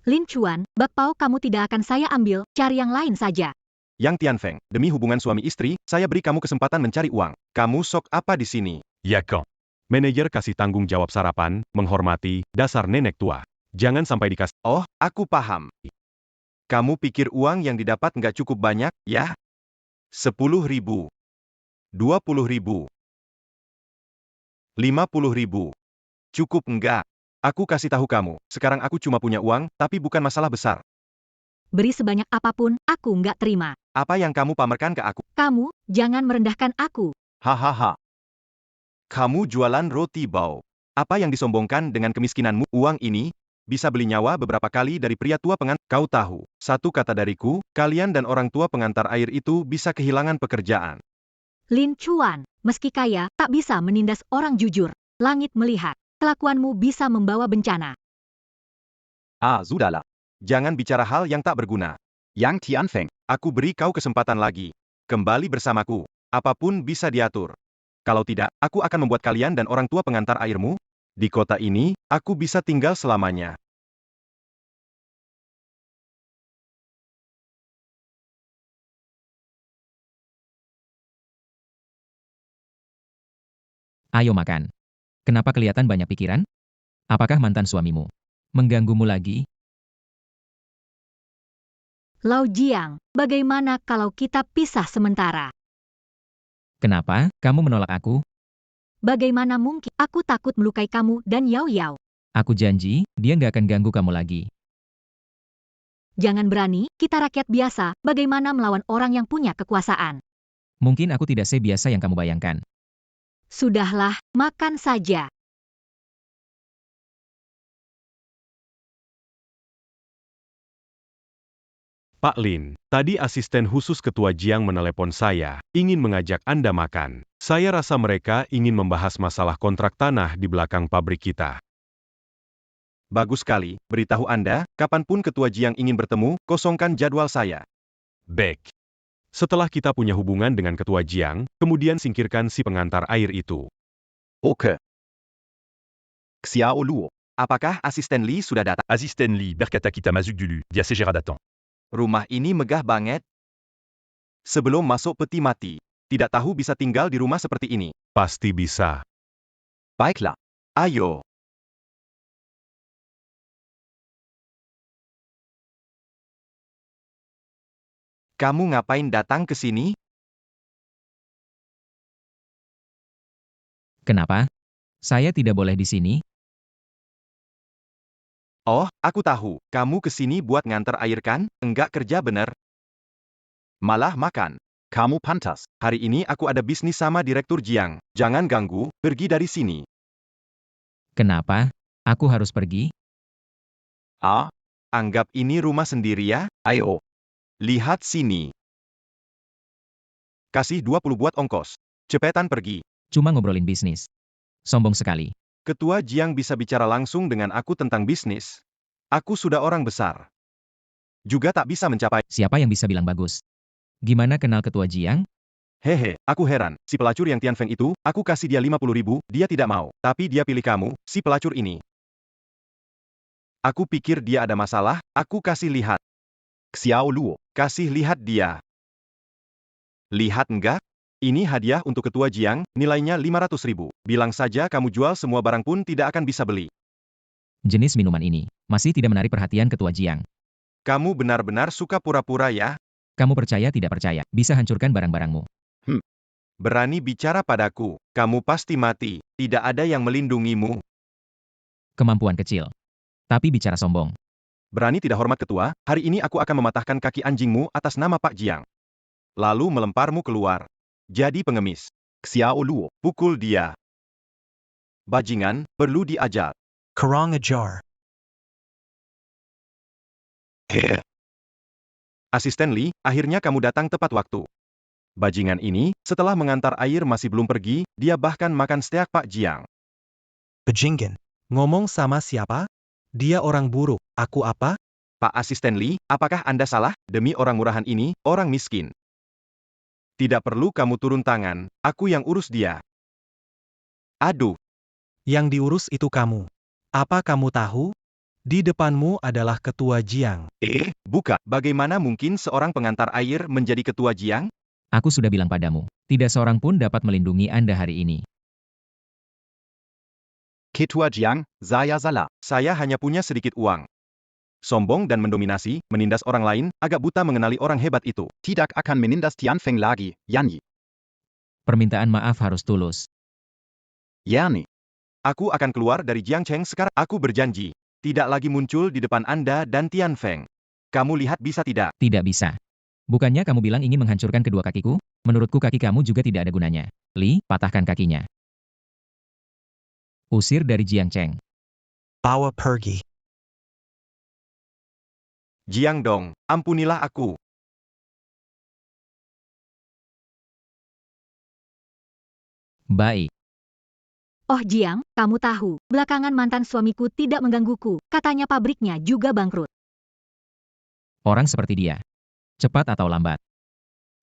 Lin Chuan, bakpao kamu tidak akan saya ambil, cari yang lain saja. Yang Tianfeng, demi hubungan suami istri, saya beri kamu kesempatan mencari uang. Kamu sok apa di sini? Yakan. Manajer kasih tanggung jawab sarapan, menghormati, dasar nenek tua. Jangan sampai dikasih. Oh, aku paham. Kamu pikir uang yang didapat nggak cukup banyak, ya? 10.000. 20.000. 50.000. Cukup enggak? Aku kasih tahu kamu, sekarang aku cuma punya uang, tapi bukan masalah besar. Beri sebanyak apapun, aku nggak terima. Apa yang kamu pamerkan ke aku? Kamu, jangan merendahkan aku. Hahaha. Kamu jualan roti bau. Apa yang disombongkan dengan kemiskinanmu? Uang ini bisa beli nyawa beberapa kali dari pria tua pengantar. Kau tahu, satu kata dariku, kalian dan orang tua pengantar air itu bisa kehilangan pekerjaan. Lin Chuan, meski kaya, tak bisa menindas orang jujur. Langit melihat, kelakuanmu bisa membawa bencana. Ah, sudahlah. Jangan bicara hal yang tak berguna. Yang Tianfeng, aku beri kau kesempatan lagi. Kembali bersamaku. Apapun bisa diatur. Kalau tidak, aku akan membuat kalian dan orang tua pengantar airmu. Di kota ini, aku bisa tinggal selamanya. Ayo makan. Kenapa kelihatan banyak pikiran? Apakah mantan suamimu mengganggumu lagi? Lau Jiang, bagaimana kalau kita pisah sementara? Kenapa kamu menolak aku? Bagaimana mungkin? Aku takut melukai kamu dan Yao Yao. Aku janji, dia nggak akan ganggu kamu lagi. Jangan berani, kita rakyat biasa, bagaimana melawan orang yang punya kekuasaan? Mungkin aku tidak sebiasa yang kamu bayangkan. Sudahlah, makan saja. Pak Lin, tadi asisten khusus Ketua Jiang menelepon saya, ingin mengajak Anda makan. Saya rasa mereka ingin membahas masalah kontrak tanah di belakang pabrik kita. Bagus sekali, beritahu Anda, kapanpun Ketua Jiang ingin bertemu, kosongkan jadwal saya. Baik. Setelah kita punya hubungan dengan Ketua Jiang, kemudian singkirkan si pengantar air itu. Oke. Xiao Luo, apakah asisten Li sudah datang? Assistant Li, Berkata kita Mazuk Dulu, Dia Segera datang. Rumah ini megah banget. Sebelum masuk peti mati, tidak tahu bisa tinggal di rumah seperti ini. Pasti bisa. Baiklah. Ayo. Kamu ngapain datang ke sini? Kenapa? Saya tidak boleh di sini? Oh, aku tahu. Kamu ke sini buat nganter air kan? Enggak kerja bener. Malah makan. Kamu pantas. Hari ini aku ada bisnis sama Direktur Jiang. Jangan ganggu, pergi dari sini. Kenapa? Aku harus pergi? Ah, anggap ini rumah sendiri ya. Ayo. Lihat sini. Kasih 20 buat ongkos. Cepetan pergi. Cuma ngobrolin bisnis. Sombong sekali. Ketua Jiang bisa bicara langsung dengan aku tentang bisnis. Aku sudah orang besar. Juga tak bisa mencapai. Siapa yang bisa bilang bagus? Gimana kenal Ketua Jiang? Hehe, aku heran. Si pelacur yang Tianfeng itu, aku kasih dia 50.000, dia tidak mau. Tapi dia pilih kamu, si pelacur ini. Aku pikir dia ada masalah, aku kasih lihat. Xiao Luo, kasih lihat dia. Lihat enggak? Ini hadiah untuk Ketua Jiang, nilainya 500.000. Bilang saja kamu jual semua barang pun tidak akan bisa beli. Jenis minuman ini masih tidak menarik perhatian Ketua Jiang. Kamu benar-benar suka pura-pura ya? Kamu percaya tidak percaya, bisa hancurkan barang-barangmu. Berani bicara padaku, kamu pasti mati. Tidak ada yang melindungimu. Kemampuan kecil. Tapi bicara sombong. Berani tidak hormat ketua, hari ini aku akan mematahkan kaki anjingmu atas nama Pak Jiang. Lalu melemparmu keluar. Jadi pengemis. Xiao Luo, pukul dia. Bajingan, perlu diajar. Karang ajar. Asisten Li, akhirnya kamu datang tepat waktu. Bajingan ini, setelah mengantar air masih belum pergi, dia bahkan makan steak Pak Jiang. Bajingan. Ngomong sama siapa? Dia orang buruk. Aku apa? Pak Asisten Lee, apakah Anda salah? Demi orang murahan ini, orang miskin. Tidak perlu kamu turun tangan, aku yang urus dia. Aduh, Yang diurus itu kamu. Apa kamu tahu? Di depanmu adalah ketua Jiang. buka. Bagaimana mungkin seorang pengantar air menjadi ketua Jiang? Aku sudah bilang padamu, tidak seorang pun dapat melindungi Anda hari ini. Ketua Jiang, saya salah. Saya hanya punya sedikit uang. Sombong dan mendominasi, menindas orang lain, agak buta mengenali orang hebat itu. Tidak akan menindas Tianfeng lagi, Yani. Permintaan maaf harus tulus. Yani. Aku akan keluar dari Jiangcheng sekarang. Aku berjanji. Tidak lagi muncul di depan Anda dan Tianfeng. Kamu lihat bisa tidak? Tidak bisa. Bukannya kamu bilang ingin menghancurkan kedua kakiku? Menurutku kaki kamu juga tidak ada gunanya. Li, patahkan kakinya. Usir dari Jiangcheng. Bawa pergi. Jiang Dong, ampunilah aku. Baik. Oh Jiang, kamu tahu, belakangan mantan suamiku tidak menggangguku, katanya pabriknya juga bangkrut. Orang seperti dia. Cepat atau lambat.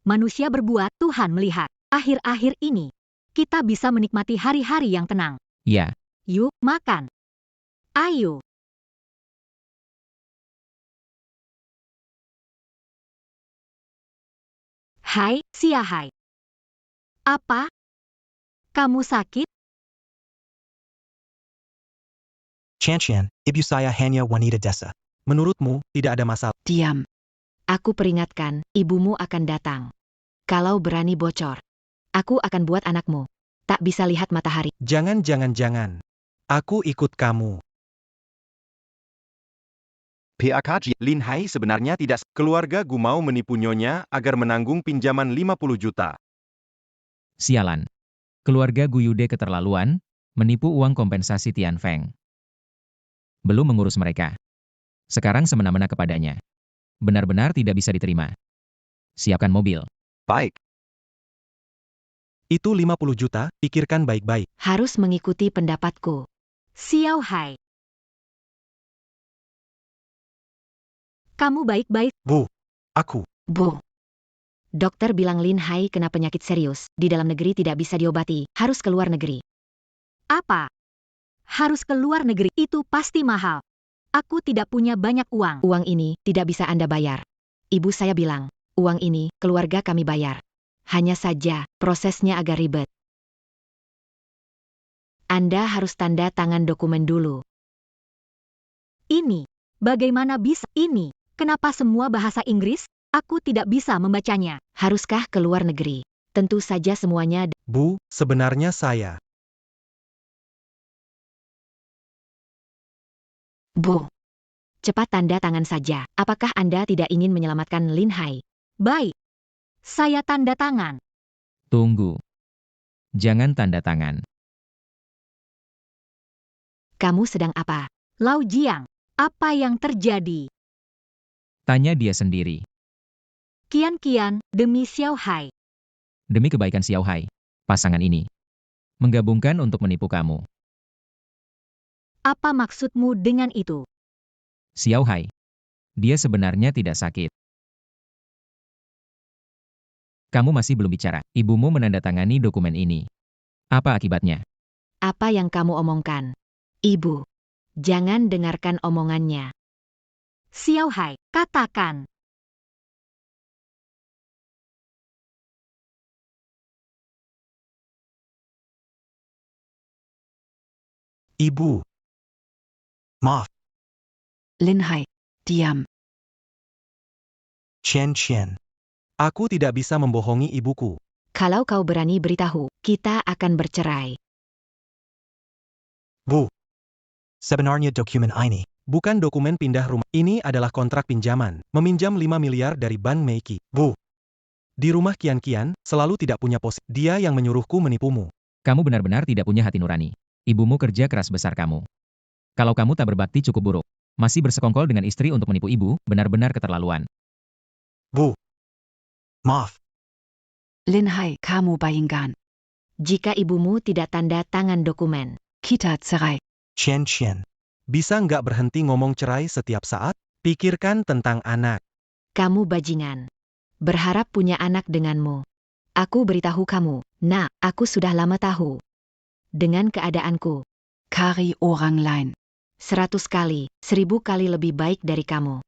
Manusia berbuat, Tuhan melihat. Akhir-akhir ini, kita bisa menikmati hari-hari yang tenang. Ya, Yuk, makan. Ayo. Hai, Siahai. Apa? Kamu sakit? Chanchian, ibu saya hanya wanita desa. Menurutmu, tidak ada masalah. Diam. Aku peringatkan, ibumu akan datang. Kalau berani bocor, aku akan buat anakmu tak bisa lihat matahari. Jangan. Aku ikut kamu. PAKJ, Lin Hai sebenarnya tidak. Keluarga Gu mau menipu nyonya agar menanggung pinjaman 50 juta. sialan. Keluarga Guyude keterlaluan, menipu uang kompensasi Tianfeng. Belum mengurus mereka. Sekarang semena-mena kepadanya. Benar-benar tidak bisa diterima. Siapkan mobil. Baik. Itu 50 juta, pikirkan baik-baik. Harus mengikuti pendapatku. Xiao Hai. Kamu baik-baik. Bu, aku. Bu. Dokter bilang Lin Hai kena penyakit serius, di dalam negeri tidak bisa diobati, harus keluar negeri. Apa? Harus keluar negeri, itu pasti mahal. Aku tidak punya banyak uang. Uang ini tidak bisa Anda bayar. Ibu saya bilang, uang ini keluarga kami bayar. Hanya saja, prosesnya agak ribet. Anda harus tanda tangan dokumen dulu. Ini. Bagaimana bisa ini? Kenapa semua bahasa Inggris? Aku tidak bisa membacanya. Haruskah keluar negeri? Tentu saja semuanya. Bu, sebenarnya saya. Bu. Cepat tanda tangan saja. Apakah Anda tidak ingin menyelamatkan Lin Hai? Baik. Saya tanda tangan. Tunggu. Jangan tanda tangan. Kamu sedang apa? Lau Jiang, apa yang terjadi? Tanya dia sendiri. Kian, demi Xiao Hai. Demi kebaikan Xiao Hai, pasangan ini menggabungkan untuk menipu kamu. Apa maksudmu dengan itu? Xiao Hai. Dia sebenarnya tidak sakit. Kamu masih belum bicara. Ibumu menandatangani dokumen ini. Apa akibatnya? Apa yang kamu omongkan? Ibu. Jangan dengarkan omongannya. Xiao Hai, katakan. Ibu. Maaf, Lin Hai, diam. Chanchian. Aku tidak bisa membohongi ibuku. Kalau kau berani beritahu, kita akan bercerai. Bu. Sebenarnya dokumen ini. Bukan dokumen pindah rumah. Ini adalah kontrak pinjaman. Meminjam 5 miliar dari Bank Meiki. Bu. Di rumah Kian, selalu tidak punya posisi. Dia yang menyuruhku menipumu. Kamu benar-benar tidak punya hati nurani. Ibumu kerja keras besar kamu. Kalau kamu tak berbakti cukup buruk. Masih bersekongkol dengan istri untuk menipu ibu, benar-benar keterlaluan. Bu. Maaf. Lin Hai, kamu bayangkan. Jika ibumu tidak tanda tangan dokumen, kita cerai. Chanchian. Bisa nggak berhenti ngomong cerai setiap saat? Pikirkan tentang anak. Kamu bajingan. Berharap punya anak denganmu. Aku beritahu kamu, nak, aku sudah lama tahu. Dengan keadaanku. Kari orang lain. 100 kali, 1000 kali lebih baik dari kamu.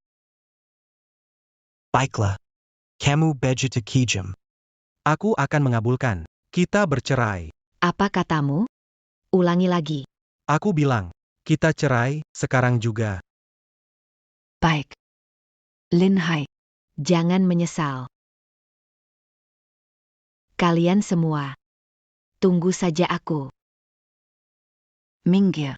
Baiklah. Kamu begitu kejam. Aku akan mengabulkan. Kita bercerai. Apa katamu? Ulangi lagi. Aku bilang, kita cerai, sekarang juga. Baik. Lin Hai. Jangan menyesal. Kalian semua. Tunggu saja aku. Minggir.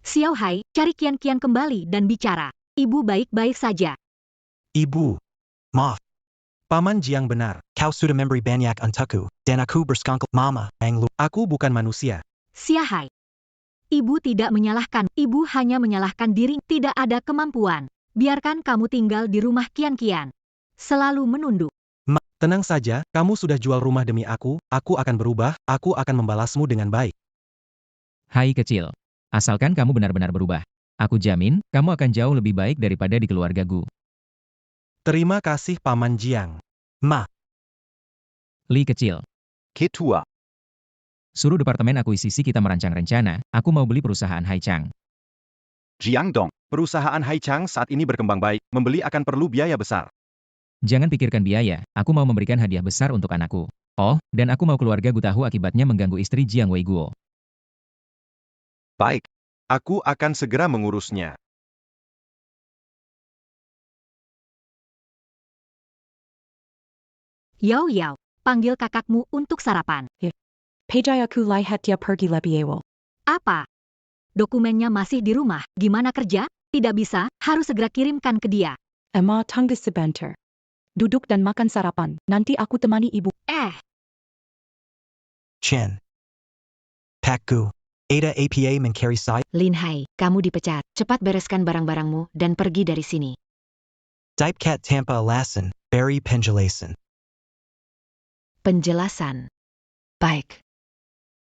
Xiao Hai, cari Kian kembali dan bicara. Ibu baik-baik saja. Ibu. Maaf. Paman Jiang benar. Kau sudah memberi banyak untukku, dan aku bersekongkol. Mama, yang lu. Aku bukan manusia. Xia Hai. Ibu tidak menyalahkan, ibu hanya menyalahkan diri, tidak ada kemampuan. Biarkan kamu tinggal di rumah Kian. Selalu menunduk. Tenang saja, kamu sudah jual rumah demi aku akan berubah, aku akan membalasmu dengan baik. Hai kecil. Asalkan kamu benar-benar berubah. Aku jamin, kamu akan jauh lebih baik daripada di keluargaku. Terima kasih Paman Jiang. Ma. Li kecil. Ketua. Suruh departemen akuisisi kita merancang rencana, aku mau beli perusahaan Haichang. Jiang Dong. Perusahaan Haichang saat ini berkembang baik, membeli akan perlu biaya besar. Jangan pikirkan biaya, aku mau memberikan hadiah besar untuk anakku. Oh, dan aku mau keluarga Gu tahu akibatnya mengganggu istri Jiang Wei Guo. Baik. Aku akan segera mengurusnya. Yao, panggil kakakmu untuk sarapan. Pejai aku lihat dia pergi lebih awal. Apa? Dokumennya masih di rumah, gimana kerja? Tidak bisa, harus segera kirimkan ke dia. Emma tunggu sebentar. Duduk dan makan sarapan, nanti aku temani ibu. Chen. Pakku. Ada APA mencari saya. Lin Hai, kamu dipecat. Cepat bereskan barang-barangmu dan pergi dari sini. Dipkat tanpa alasan, beri penjelasan. Penjelasan. Baik.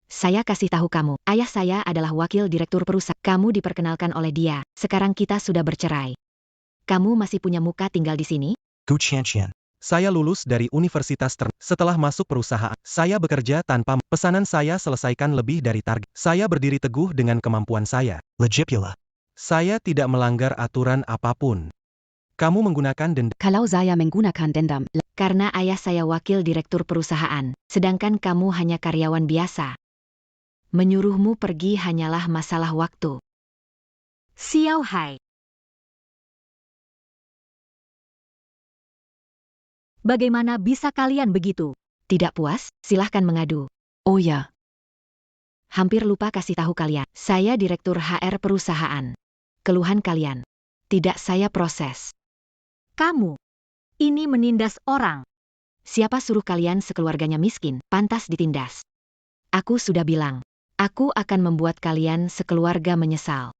Saya kasih tahu kamu, ayah saya adalah wakil direktur perusahaan. Kamu diperkenalkan oleh dia, sekarang kita sudah bercerai. Kamu masih punya muka tinggal di sini? Gu Chen. Saya lulus dari universitas setelah masuk perusahaan. Saya bekerja tanpa pesanan saya selesaikan lebih dari target. Saya berdiri teguh dengan kemampuan saya. Legipula. Saya tidak melanggar aturan apapun. Kamu menggunakan dendam. Kalau saya menggunakan dendam, Karena ayah saya wakil direktur perusahaan, sedangkan kamu hanya karyawan biasa. Menyuruhmu pergi hanyalah masalah waktu. Xiao Hai. Bagaimana bisa kalian begitu? Tidak puas? Silahkan mengadu. oh ya, Hampir lupa kasih tahu kalian, saya direktur HR perusahaan. Keluhan kalian. Tidak saya proses. Kamu. Ini menindas orang. Siapa suruh kalian sekeluarganya miskin, pantas ditindas. Aku sudah bilang, aku akan membuat kalian sekeluarga menyesal.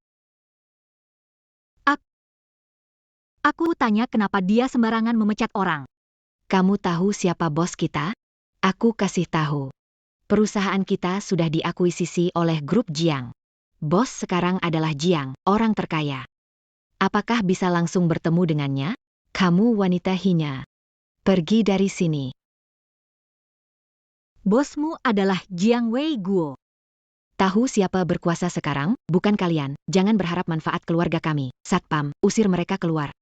Aku tanya kenapa dia sembarangan memecat orang. Kamu tahu siapa bos kita? Aku kasih tahu. Perusahaan kita sudah diakuisisi oleh grup Jiang. Bos sekarang adalah Jiang, orang terkaya. Apakah bisa langsung bertemu dengannya? Kamu wanita hina. Pergi dari sini. Bosmu adalah Jiang Wei Guo. Tahu siapa berkuasa sekarang? Bukan kalian. Jangan berharap manfaat keluarga kami. Satpam, usir mereka keluar.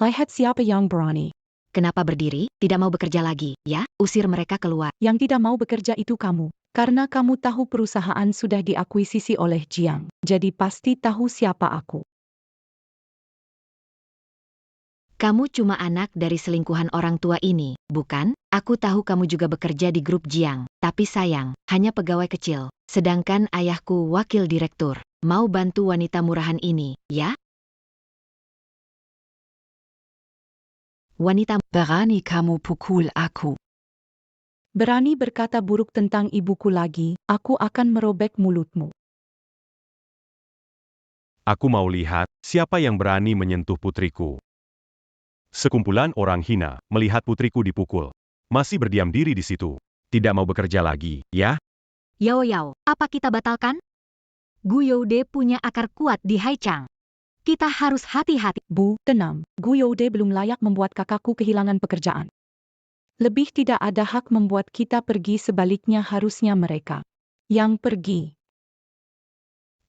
Lihat siapa yang berani. Kenapa berdiri? Tidak mau bekerja lagi, ya? Usir mereka keluar. Yang tidak mau bekerja itu kamu. Karena kamu tahu perusahaan sudah diakuisisi oleh Jiang. Jadi pasti tahu siapa aku. Kamu cuma anak dari selingkuhan orang tua ini, bukan? Aku tahu kamu juga bekerja di grup Jiang. Tapi sayang, hanya pegawai kecil. Sedangkan ayahku wakil direktur. Mau bantu wanita murahan ini, ya? Wanita berani kamu pukul aku. Berani berkata buruk tentang ibuku lagi, aku akan merobek mulutmu. Aku mau lihat siapa yang berani menyentuh putriku. Sekumpulan orang hina melihat putriku dipukul. Masih berdiam diri di situ. Tidak mau bekerja lagi, ya? Yao, apa kita batalkan? Gu Youde punya akar kuat di Haichang. Kita harus hati-hati. Bu, tenang. Gu Youde belum layak membuat kakakku kehilangan pekerjaan. Lebih tidak ada hak membuat kita pergi, sebaliknya harusnya mereka yang pergi.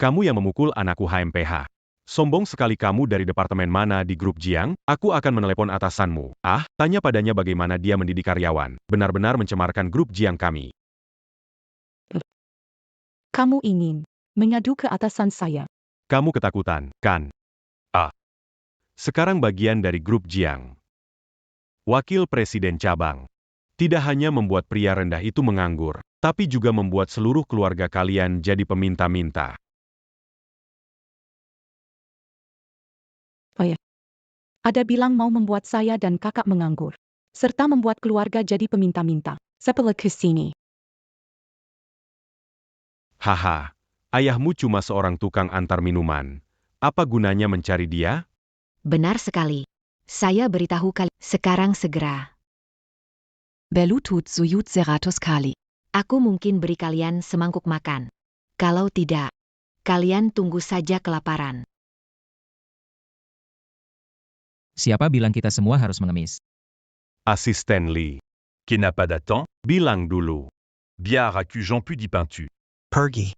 Kamu yang memukul anakku HMPH. Sombong sekali kamu, dari departemen mana di grup Jiang? Aku akan menelepon atasanmu. Ah, tanya padanya bagaimana dia mendidik karyawan. Benar-benar mencemarkan grup Jiang kami. Kamu ingin mengadu ke atasan saya? Kamu ketakutan, kan? Sekarang bagian dari grup Jiang. Wakil Presiden Cabang. Tidak hanya membuat pria rendah itu menganggur, tapi juga membuat seluruh keluarga kalian jadi peminta-minta. Ada bilang mau membuat saya dan kakak menganggur, serta membuat keluarga jadi peminta-minta. Setelah ke sini. Haha, ayahmu cuma seorang tukang antar minuman. Apa gunanya mencari dia? Benar sekali. Saya beritahu kalian sekarang segera. Belutut suyut seratus kali. Aku mungkin beri kalian semangkuk makan. Kalau tidak, kalian tunggu saja kelaparan. Siapa bilang kita semua harus mengemis? Asisten Li. Qui n'a pas d'attend, Bilang dulu. biar accusant pu di peintu. Pergi.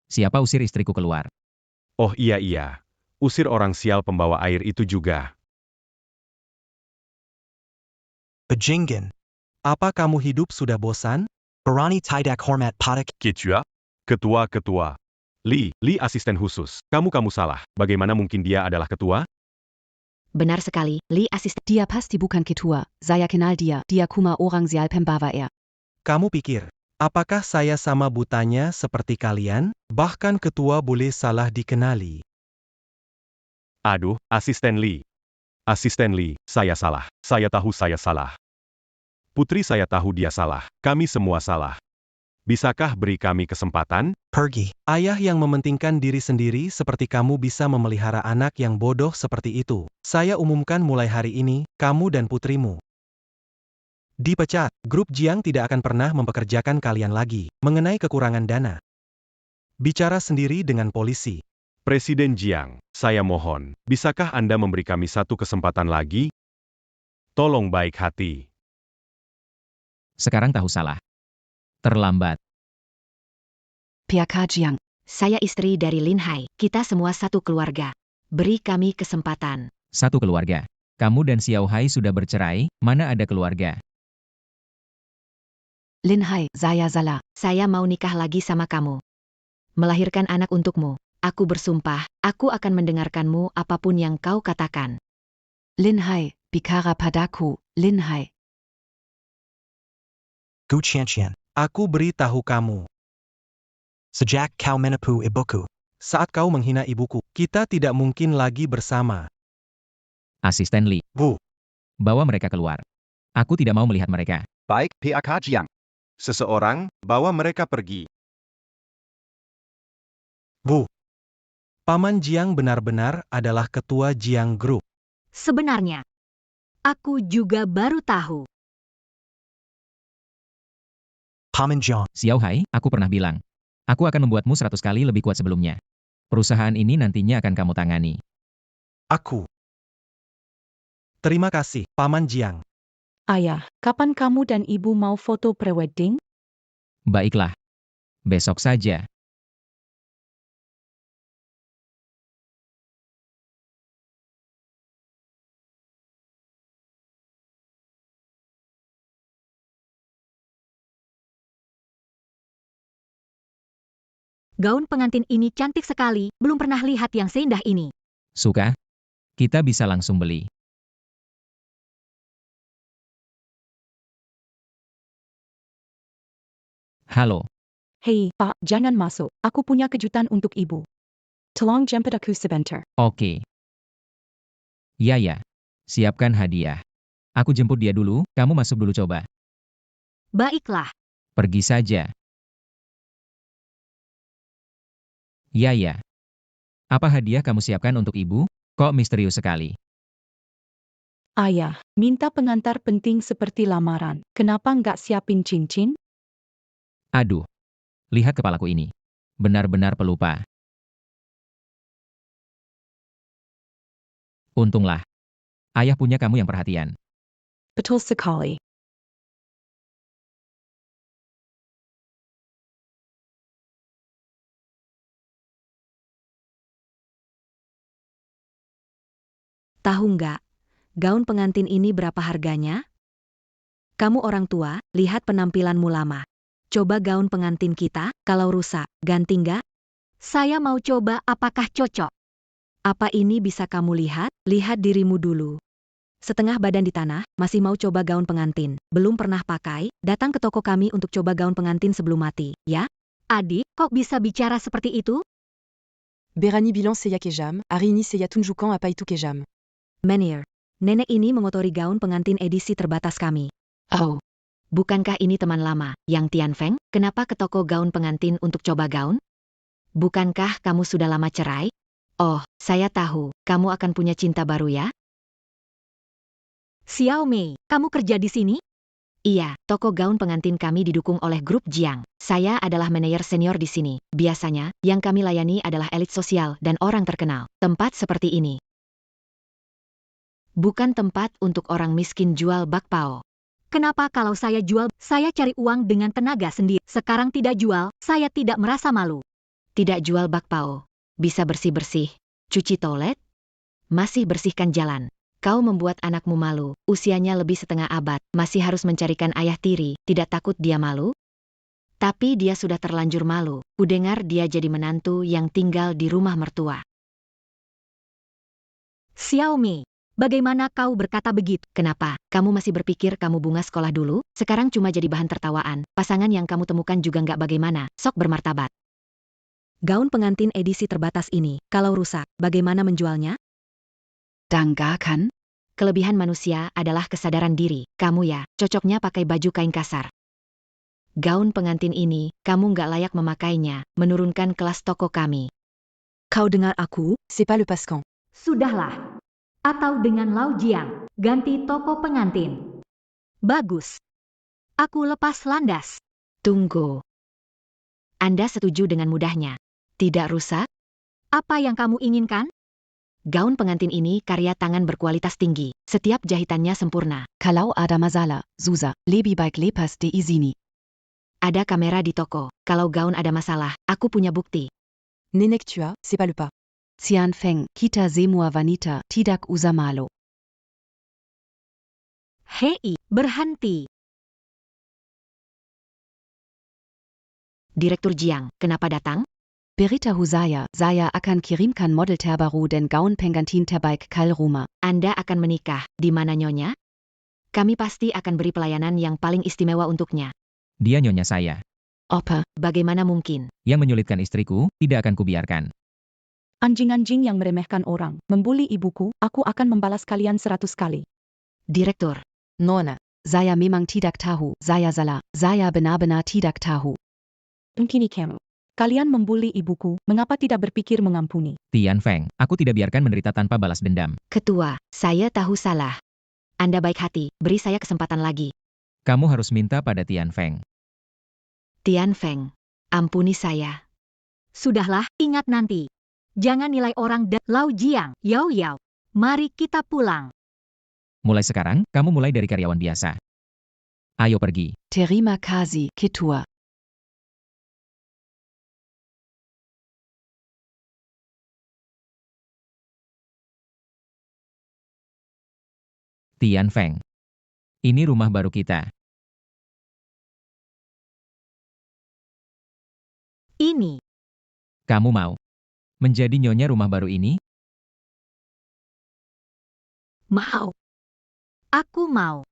Siapa usir istriku keluar? Oh iya. Usir orang sial pembawa air itu juga. Bajingan. Apa kamu hidup sudah bosan? Barani tidak hormat padak. Ketua, Ketua. Li asisten khusus. Kamu salah. Bagaimana mungkin dia adalah ketua? Benar sekali, Li asisten. Dia pasti bukan ketua. Saya kenal dia. Dia kuma orang sial pembawa air. Kamu pikir, apakah saya sama butanya seperti kalian? Bahkan ketua boleh salah dikenali. Aduh, Asisten Li. Asisten Li, saya salah. Saya tahu saya salah. Putri saya tahu dia salah. Kami semua salah. Bisakah beri kami kesempatan? Pergi. Ayah yang mementingkan diri sendiri seperti kamu bisa memelihara anak yang bodoh seperti itu. Saya umumkan mulai hari ini, kamu dan putrimu dipecat. Grup Jiang tidak akan pernah mempekerjakan kalian lagi. Mengenai kekurangan dana, bicara sendiri dengan polisi. Presiden Jiang, saya mohon, bisakah Anda memberi kami satu kesempatan lagi? Tolong baik hati. Sekarang tahu salah. Terlambat. PK Jiang. Saya istri dari Lin Hai. Kita semua satu keluarga. Beri kami kesempatan. Satu keluarga. Kamu dan Xiao Hai sudah bercerai, mana ada keluarga? Lin Hai, saya salah. Saya mau nikah lagi sama kamu. Melahirkan anak untukmu. Aku bersumpah, aku akan mendengarkanmu apapun yang kau katakan. Lin Hai, bicara padaku, Lin Hai. Gu Qianqian. Aku beritahu kamu, Sejak kau menipu ibuku. saat kau menghina ibuku, kita tidak mungkin lagi bersama. Asisten Li. Bu. Bawa mereka keluar. Aku tidak mau melihat mereka. Baik, PK Jiang. Seseorang, bawa mereka pergi. Bu, Paman Jiang benar-benar adalah ketua Jiang Group. Sebenarnya, aku juga baru tahu. Paman Jiang. Xiao Hai, aku pernah bilang. Aku akan membuatmu 100 kali lebih kuat sebelumnya. Perusahaan ini nantinya akan kamu tangani. Aku. Terima kasih, Paman Jiang. Ayah, kapan kamu dan ibu mau foto prewedding? Baiklah. Besok saja. Gaun pengantin ini cantik sekali, belum pernah lihat yang seindah ini. Suka? Kita bisa langsung beli. Halo. Hei, Pak, jangan masuk. Aku punya kejutan untuk ibu. Tolong jemput aku sebentar. Oke. Ya. Siapkan hadiah. Aku jemput dia dulu, kamu masuk dulu coba. Baiklah. Pergi saja. Ya. Apa hadiah kamu siapkan untuk ibu? Kok misterius sekali? Ayah, minta pengantar penting seperti lamaran. Kenapa nggak siapin cincin? Aduh. Lihat kepalaku ini. Benar-benar pelupa. Untunglah. Ayah punya kamu yang perhatian. Betul sekali. Tahu nggak, gaun pengantin ini berapa harganya? Kamu orang tua, lihat penampilanmu lama. Coba gaun pengantin kita, kalau rusak, ganti nggak? Saya mau coba apakah cocok. Apa ini bisa kamu lihat? Lihat dirimu dulu. Setengah badan di tanah, masih mau coba gaun pengantin. Belum pernah pakai, datang ke toko kami untuk coba gaun pengantin sebelum mati, ya? Adik, kok bisa bicara seperti itu? Berani bilan seya kejam, hari ini seya tunjukkan apa itu kejam. Menir, nenek ini mengotori gaun pengantin edisi terbatas kami. Oh, bukankah ini teman lama, Yang Tianfeng? Kenapa ke toko gaun pengantin untuk coba gaun? Bukankah kamu sudah lama cerai? Oh, saya tahu, kamu akan punya cinta baru ya? Xiaomei, kamu kerja di sini? Iya, toko gaun pengantin kami didukung oleh grup Jiang. Saya adalah manajer senior di sini. Biasanya, yang kami layani adalah elit sosial dan orang terkenal. Tempat seperti ini bukan tempat untuk orang miskin jual bakpao. Kenapa kalau saya jual, saya cari uang dengan tenaga sendiri. Sekarang tidak jual, saya tidak merasa malu. Tidak jual bakpao. Bisa bersih-bersih, cuci toilet, masih bersihkan jalan. Kau membuat anakmu malu, usianya lebih setengah abad, masih harus mencarikan ayah tiri, tidak takut dia malu? Tapi dia sudah terlanjur malu, kudengar dia jadi menantu yang tinggal di rumah mertua. Xiaomi, bagaimana kau berkata begitu? Kenapa? Kamu masih berpikir kamu bunga sekolah dulu? Sekarang cuma jadi bahan tertawaan, pasangan yang kamu temukan juga nggak bagaimana, sok bermartabat. Gaun pengantin edisi terbatas ini, kalau rusak, bagaimana menjualnya? Kan? Kelebihan manusia adalah kesadaran diri. Kamu ya, cocoknya pakai baju kain kasar. Gaun pengantin ini, kamu nggak layak memakainya, menurunkan kelas toko kami. Kau dengar aku? C'est pas le Pascan. Sudahlah. Atau dengan Lau Jiang, ganti toko pengantin. Bagus. Aku lepas landas. Tunggu. Anda setuju dengan mudahnya. Tidak rusak? Apa yang kamu inginkan? Gaun pengantin ini karya tangan berkualitas tinggi. Setiap jahitannya sempurna. Kalau ada masalah, Zuza, lebih baik lepas di izini. Ada kamera di toko. Kalau gaun ada masalah, aku punya bukti. Nenek tua, c'est pas le pas. Tianfeng, kita semua wanita, tidak usah malu. Hei, berhenti. Direktur Jiang, kenapa datang? Beritahu saya akan kirimkan model terbaru dan gaun pengantin terbaik kal rumah. Anda akan menikah, di mana nyonya? Kami pasti akan beri pelayanan yang paling istimewa untuknya. Dia nyonya saya. Apa? Bagaimana mungkin? Yang menyulitkan istriku, tidak akan kubiarkan. Anjing-anjing yang meremehkan orang, membuli ibuku, aku akan membalas kalian 100 kali. Direktur. Nona. Saya memang tidak tahu, saya salah, saya benar-benar tidak tahu. Begini kamu. Kalian membuli ibuku, mengapa tidak berpikir mengampuni? Tianfeng, aku tidak biarkan menderita tanpa balas dendam. Ketua, saya tahu salah. Anda baik hati, beri saya kesempatan lagi. Kamu harus minta pada Tianfeng. Tianfeng, ampuni saya. Sudahlah, ingat nanti. Jangan nilai orang dan Lau Jiang, Yao Yao. Mari kita pulang. Mulai sekarang, kamu mulai dari karyawan biasa. Ayo pergi. Terima kasih, Ketua. Tianfeng. Ini rumah baru kita. Ini. Kamu mau menjadi nyonya rumah baru ini? Mau. Aku mau.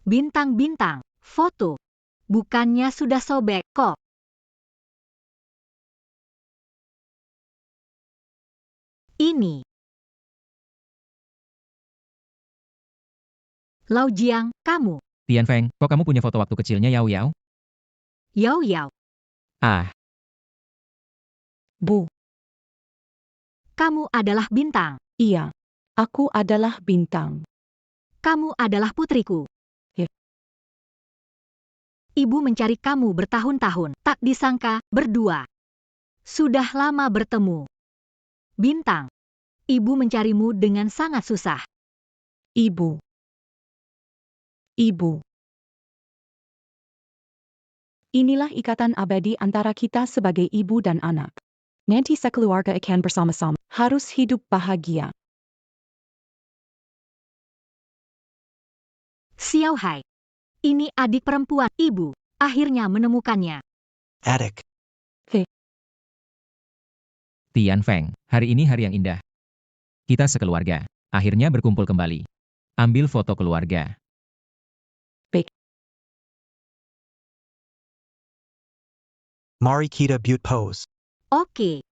Bintang-bintang, foto. Bukannya sudah sobek kok. Ini. Lau Jiang, kamu. Tianfeng, kok kamu punya foto waktu kecilnya Yao Yao? Yao Yao. Ah, Bu, Kamu adalah bintang. iya. Aku adalah bintang. Kamu adalah putriku. Ya. Ibu mencari kamu bertahun-tahun. Tak disangka, berdua. Sudah lama bertemu. Bintang. Ibu mencarimu dengan sangat susah. Ibu. Ibu. Inilah ikatan abadi antara kita sebagai ibu dan anak. Nanti sekeluarga akan bersama-sama. Harus hidup bahagia. Xiao Hai. Ini adik perempuan ibu. Akhirnya menemukannya. Attic. Tian Feng, hari ini hari yang indah. Kita sekeluarga, akhirnya berkumpul kembali. Ambil foto keluarga. Mari kita butte pose. Oke.